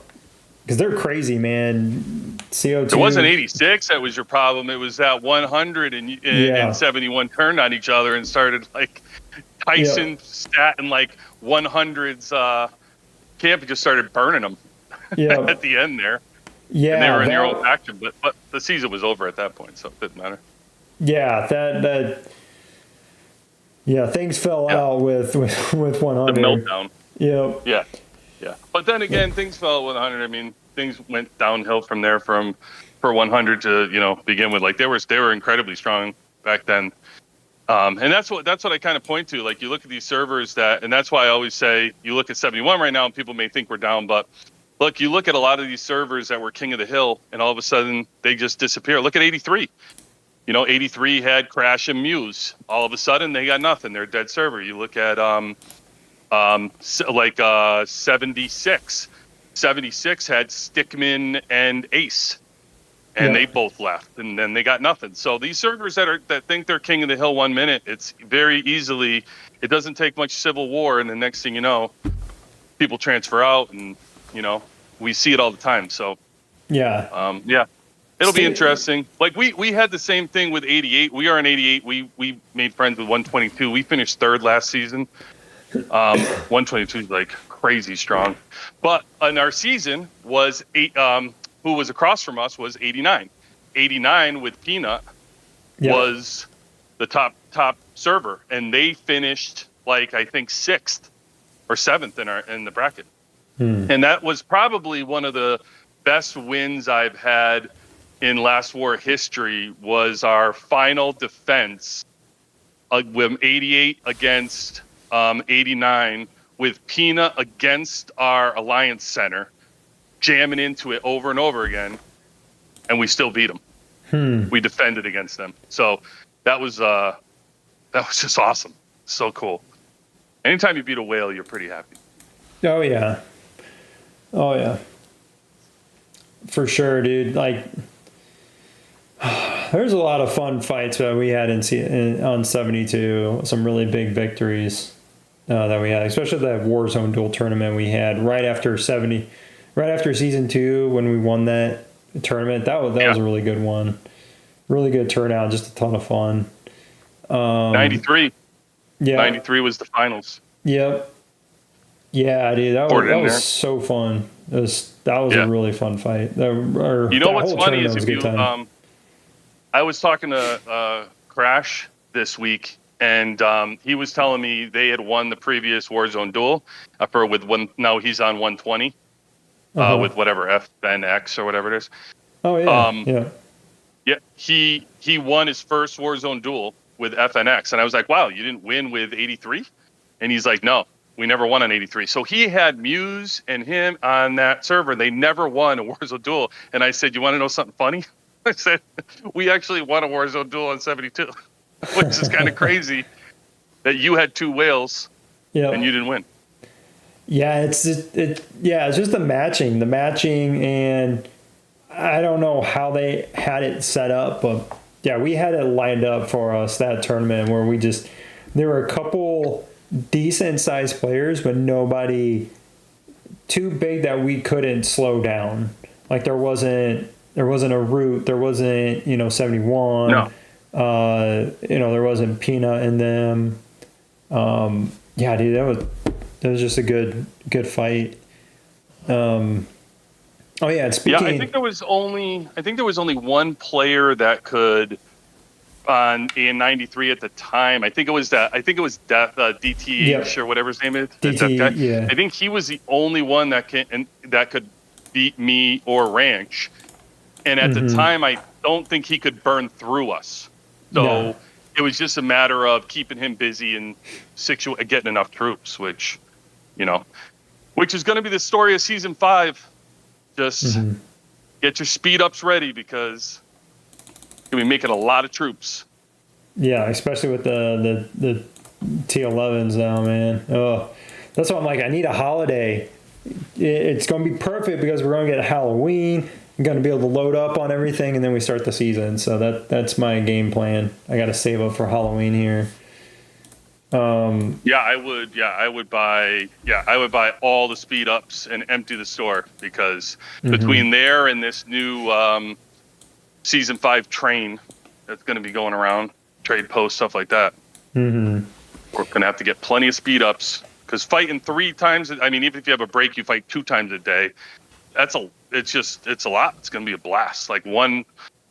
they're crazy, man. CO2. It wasn't 86 that was your problem. It was that 100 and 71 turned on each other and started Tyson stat in 100s camp and just started burning them at the end there. Yeah, and they were in their own faction, but the season was over at that point, so it didn't matter. Yeah, things fell out with 100. The meltdown. Yeah. Yeah. But then again, things fell at 100. I mean, things went downhill from there for 100 to begin with. They were incredibly strong back then, and that's what I kind of point to. You look at these servers and that's why I always say you look at 71 right now, and people may think we're down, but. Look, you look at a lot of these servers that were king of the hill, and all of a sudden they just disappear. Look at 83. 83 had Crash and Muse. All of a sudden they got nothing. They're a dead server. You look at 76. 76 had Stickman and Ace, and they both left, and then they got nothing. So these servers that think they're king of the hill 1 minute, it's very easily. It doesn't take much civil war, and the next thing you know, people transfer out and. We see it all the time. So, it'll be interesting. We had the same thing with 88. We are in 88. We made friends with 122. We finished 3rd last season. 122 is crazy strong. But in our season was who was across from us was 89. 89 with Peanut was the top server, and they finished like I think 6th or 7th in the bracket. And that was probably one of the best wins I've had in Last War history. Was our final defense with 88 against 89 with Peanut against our Alliance Center, jamming into it over and over again, and we still beat them. We defended against them. So that was just awesome. So cool. Anytime you beat a whale, you're pretty happy. Oh yeah. For sure, dude. Like, there's a lot of fun fights that we had on 72. Some really big victories that we had, especially that Warzone duel tournament we had right after season 2 when we won that tournament. That was a really good one. Really good turnout, just a ton of fun. 93. Yeah. 93 was the finals. Yep. Yeah, dude, that was so fun. That was a really fun fight. You know what's funny is if you I was talking to Crash this week, and he was telling me they had won the previous Warzone duel now he's on 120 with whatever FNX or whatever it is. Oh yeah. Yeah, he won his first Warzone duel with FNX, and I was like, wow, you didn't win with 83? And he's like, no, we never won on 83. So he had Muse and him on that server. They never won a Warzone duel. And I said, you want to know something funny? I said, we actually won a Warzone duel on 72, which is kind of crazy that you had 2 whales and you didn't win. Yeah, it's just the matching, and I don't know how they had it set up, but yeah, we had it lined up for us, that tournament, where there were a couple decent sized players, but nobody too big that we couldn't slow down. Like there wasn't a Root, there wasn't 71. No. There wasn't Peanut in them. Yeah, dude, that was just a good fight. Oh yeah, and speaking. Yeah, I think there was only one player that could in 93 at the time. I think it was DTH or whatever his name is. DT, yeah. I think he was the only one that could beat me or Ranch. And at the time, I don't think he could burn through us. So it was just a matter of keeping him busy and getting enough troops, which is going to be the story of season 5. Just get your speed ups ready, because you'll be making a lot of troops. Yeah, especially with the T11s now, man. Oh, that's why I'm like, I need a holiday. It's going to be perfect because we're going to get a Halloween. I'm going to be able to load up on everything, and then we start the season. So that's my game plan. I got to save up for Halloween here. I would buy all the speed ups and empty the store, because between there and this new season 5 train that's going to be going around, trade post, stuff like that, we're going to have to get plenty of speed ups, because fighting 3 times, I mean, even if you have a break, you fight 2 times a day. It's a lot. It's going to be a blast. Like and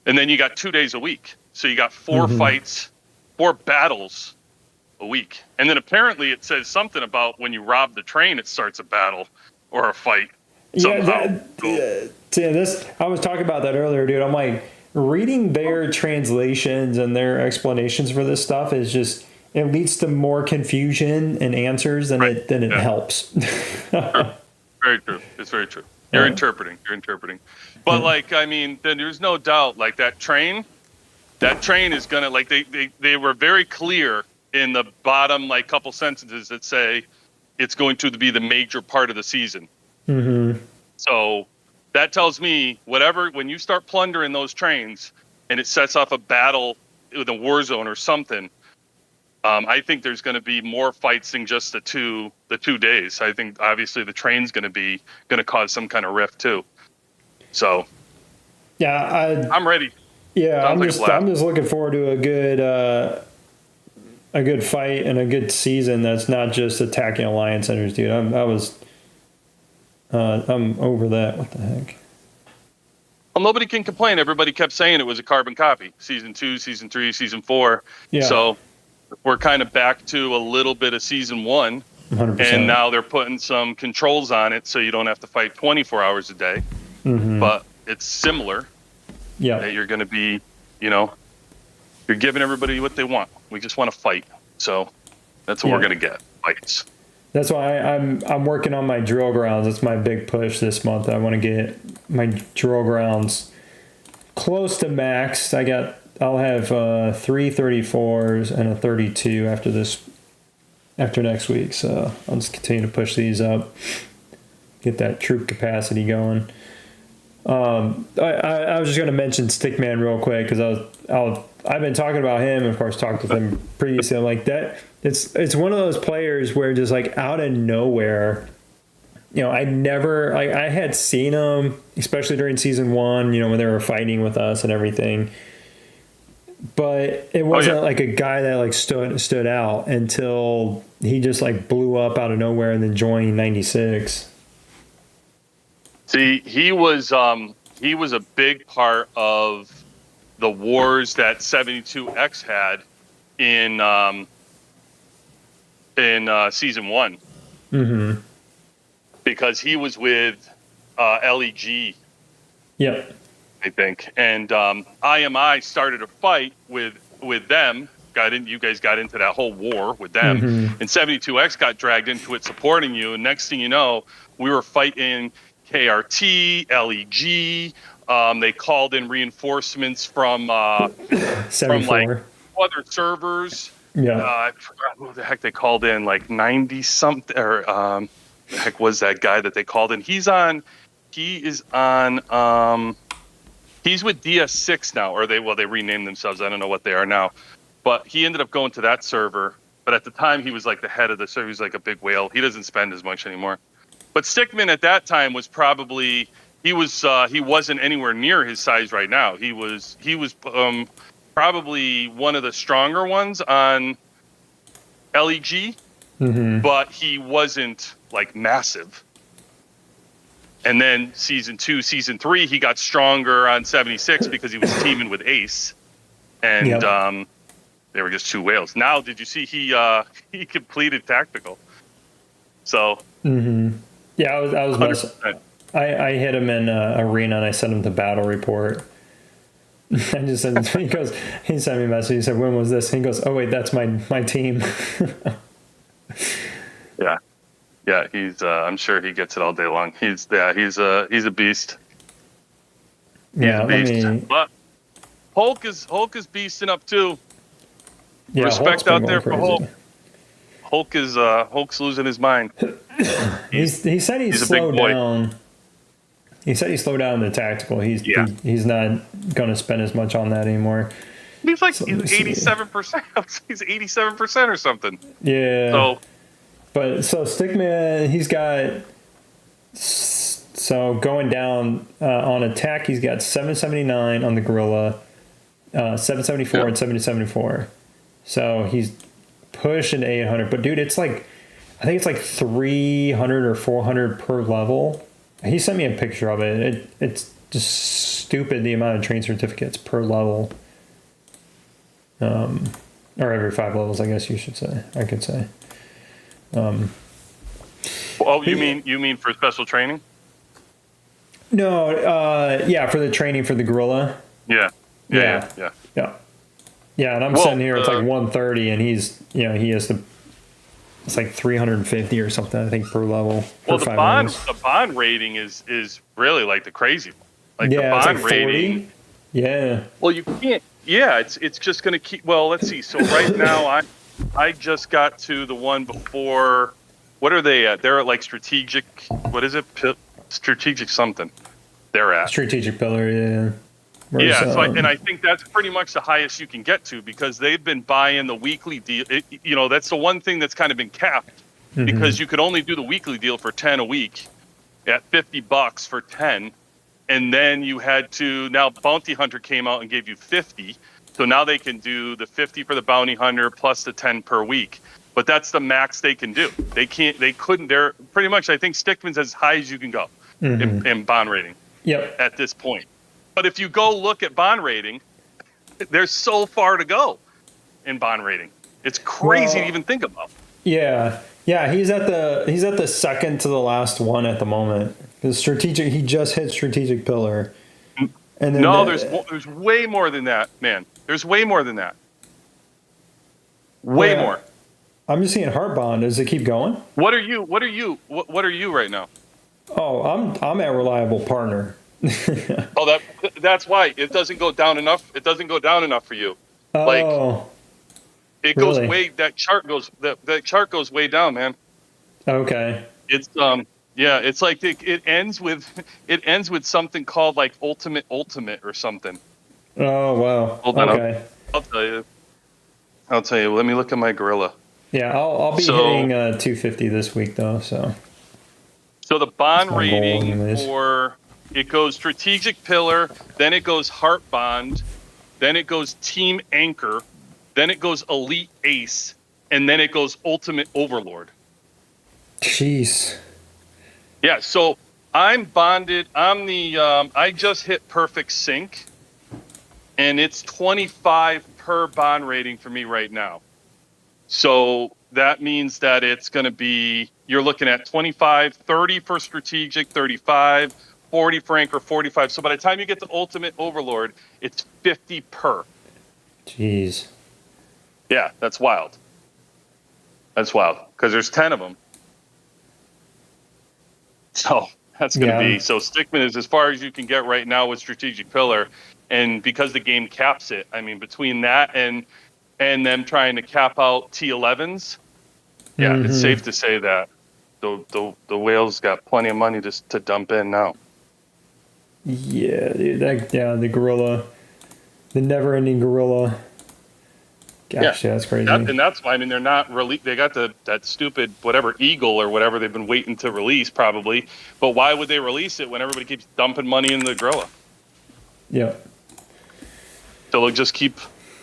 then you got 2 days a week. So you got 4 fights, 4 battles a week. And then apparently it says something about when you rob the train, it starts a battle or a fight somehow. I was talking about that earlier, dude. I'm like, reading their translations and their explanations for this stuff is just, it leads to more confusion and answers than it helps. True. Very true. It's very true. You're interpreting. But then there's no doubt, like that train is gonna, like they were very clear in the bottom couple sentences that say it's going to be the major part of the season. So that tells me when you start plundering those trains and it sets off a battle with a war zone or something, I think there's going to be more fights than just the two days. I think obviously the train's going to cause some kind of rift too. So yeah, I'm ready. Yeah, I'm just looking forward to a good fight and a good season that's not just attacking Alliance centers, dude. I was I'm over that. What the heck? Well, nobody can complain. Everybody kept saying it was a carbon copy. Season 2, Season 3, Season 4. Yeah. So we're kind of back to a little bit of Season 1. 100%. And now they're putting some controls on it so you don't have to fight 24 hours a day. Mm-hmm. But it's similar. Yeah. That you're going to be, you're giving everybody what they want. We just want to fight. So that's what we're going to get. Fights. That's why I'm working on my drill grounds. That's my big push this month. I want to get my drill grounds close to max. I'll have 3 34s and a 32 after next week. So I'll just continue to push these up, get that troop capacity going. I was just going to mention Stickman real quick because I've been talking about him. Of course, talked with him previously. I'm like that. It's one of those players where just like out of nowhere, I had seen him, especially during season 1, when they were fighting with us and everything. But it wasn't like a guy that like stood out until he just like blew up out of nowhere and then joined 96. See, he was a big part of the wars that 72X had in season 1. Mm-hmm. Because he was with LEG. Yep. I think. And IMI started a fight with them. You guys got into that whole war with them. Mm-hmm. And 72X got dragged into it supporting you. And next thing you know, we were fighting KRT, LEG. They called in reinforcements from like other servers. Yeah. I forgot who the heck they called in, like 90 something, or the heck was that guy that they called in? He's with DS6 now, or they renamed themselves. I don't know what they are now, but he ended up going to that server. But at the time, he was like the head of the server. He was like a big whale. He doesn't spend as much anymore. But Stickman at that time was probably he wasn't anywhere near his size right now. He was probably one of the stronger ones on LEG, mm-hmm. but he wasn't like massive. And then season 2, season 3, he got stronger on 76 because he was teaming with Ace, and they were just two whales. Now, did you see he completed tactical? So mm-hmm. Yeah, I was 100%. I hit him in arena and I sent him the battle report. I just sent he sent me a message. He said, "When was this?" And he goes, "Oh wait, that's my team." Yeah. He's. I'm sure he gets it all day long. He's a beast. He's a beast. But Hulk is beasting up too. Yeah, respect out there for Hulk. Hulk's losing his mind. He said he slowed down. He said he slowed down the tactical. He's not going to spend as much on that anymore. He's like 87%. He's 87% or something. Yeah. So Stickman, he's got going down on attack. He's got 779 on the gorilla, 774 and 774. So he's pushing 800. But dude, it's like I think it's like 300 or 400 per level. He sent me a picture of it. It's just stupid the amount of train certificates per level. Or every 5 levels, I guess you should say. I could say. You mean for special training? No, for the training for the gorilla. Yeah. And I'm sitting here. It's like 130, and he's he has it's like 350 or something, I think, per level. Well, the bond rating is really like the crazy one. Like the bond like rating. Yeah. Well, you can't. Yeah, it's just going to keep. Well, let's see. So right now, I just got to the one before. What are they at? They're at like strategic. What is it? Strategic something. They're at strategic pillar. Yeah. Yeah, and I think that's pretty much the highest you can get to because they've been buying the weekly deal. That's the one thing that's kind of been capped because you could only do the weekly deal for 10 a week at $50 for 10. And then you had to, now Bounty Hunter came out and gave you 50. So now they can do the 50 for the Bounty Hunter plus the 10 per week. but that's the max they can do. They couldn't. They're pretty much. I think Stickman's as high as you can go in bond rating. Yep. At this point, but if you go look at bond rating, there's so far to go in bond rating. It's crazy to even think about. Yeah. He's at the second to the last one at the moment. His strategic. He just hit strategic pillar. And then there's way more than that, man. There's way more than that. Way more. I'm just seeing heart bond. Does it keep going? What are you right now? Oh, I'm at reliable partner. Oh, that's why it doesn't go down enough. It doesn't go down enough for you. Oh, like it goes really? way. That chart goes way down, man. Okay. It's yeah. It's like it ends with something called like ultimate or something. Oh wow. Hold on, okay. I'll tell you. Let me look at my gorilla. Yeah, I'll be hitting 250 this week though. So the bond my rating goal anyways. for it goes strategic pillar, then it goes heart bond, then it goes team anchor, then it goes elite ace, and then it goes ultimate overlord. Jeez. Yeah, so I'm bonded. I'm the I just hit perfect sync, and it's 25 per bond rating for me right now. So that means that it's going to be, you're looking at 25, 30 for strategic, 35, 40 for anchor, 45. So by the time you get to ultimate overlord, it's 50 per. Jeez. Yeah, that's wild. That's wild because there's 10 of them. So that's going to be, so Stickman is as far as you can get right now with strategic pillar. And because the game caps it, I mean, between that and them trying to cap out T11s, yeah, it's safe to say that the whales got plenty of money to dump in now. Yeah, dude, the gorilla, the never-ending gorilla. Gosh, yeah, that's crazy. And that's why, I mean, they're not really, they got that stupid whatever eagle or whatever they've been waiting to release probably. But why would they release it when everybody keeps dumping money into the gorilla? Yeah. So they'll just keep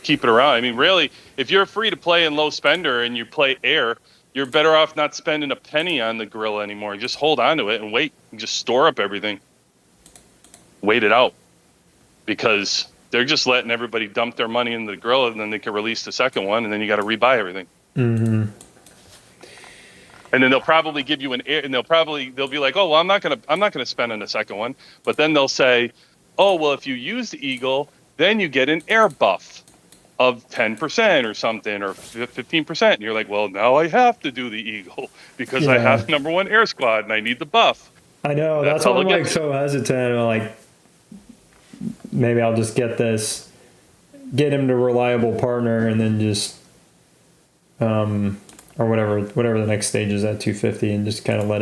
it around. I mean, really, if you're free to play in low spender and you play air, you're better off not spending a penny on the gorilla anymore. Just hold on to it and wait. And just store up everything. Wait it out. Because they're just letting everybody dump their money in the gorilla, and then they can release the second one, and then you got to rebuy everything. Mm-hmm. And then they'll probably give you an air, and they'll be like, oh, well, I'm not gonna spend on the second one. But then they'll say, oh, well, if you use the eagle, then you get an air buff of 10% or something, or 15%. And you're like, well, now I have to do the eagle because I have #1 air squad and I need the buff. I know. That's why I'm like so hesitant. I'm like, maybe I'll just get him to reliable partner, and then just, or whatever the next stage is at 250, and just kind of let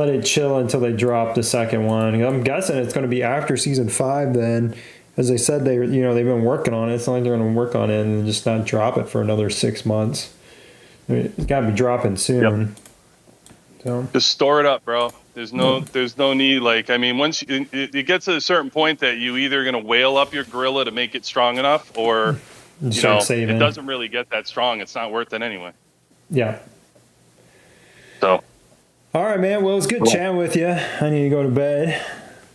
it chill until they drop the second one. I'm guessing it's going to be after season 5 then. As they said, they've been working on it. It's not like they're going to work on it and just not drop it for another 6 months. I mean, it's got to be dropping soon. Yep. So just store it up, bro. There's no need. Like, I mean, once it gets to a certain point that you either going to whale up your gorilla to make it strong enough, or it doesn't really get that strong. It's not worth it anyway. Yeah. So. All right, man. Well, it's good chatting with you. I need to go to bed.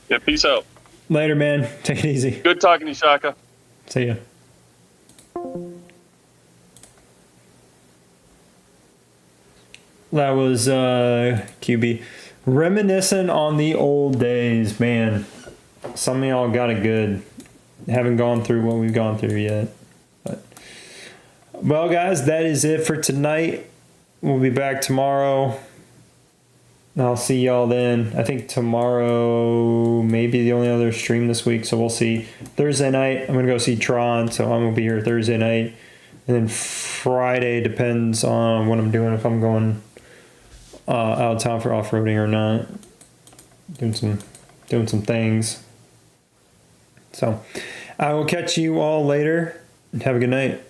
Yeah. Peace out. Later, man. Take it easy. Good talking to you, Shaka. See ya. That was QB. Reminiscing on the old days, man. Some of y'all got it good. Haven't gone through what we've gone through yet. But, well, guys, that is it for tonight. We'll be back tomorrow. I'll see y'all then. I think tomorrow may be the only other stream this week, so we'll see. Thursday night, I'm going to go see Tron, so I'm going to be here Thursday night. And then Friday depends on what I'm doing, if I'm going out of town for off-roading or not. Doing some things. So I will catch you all later, and have a good night.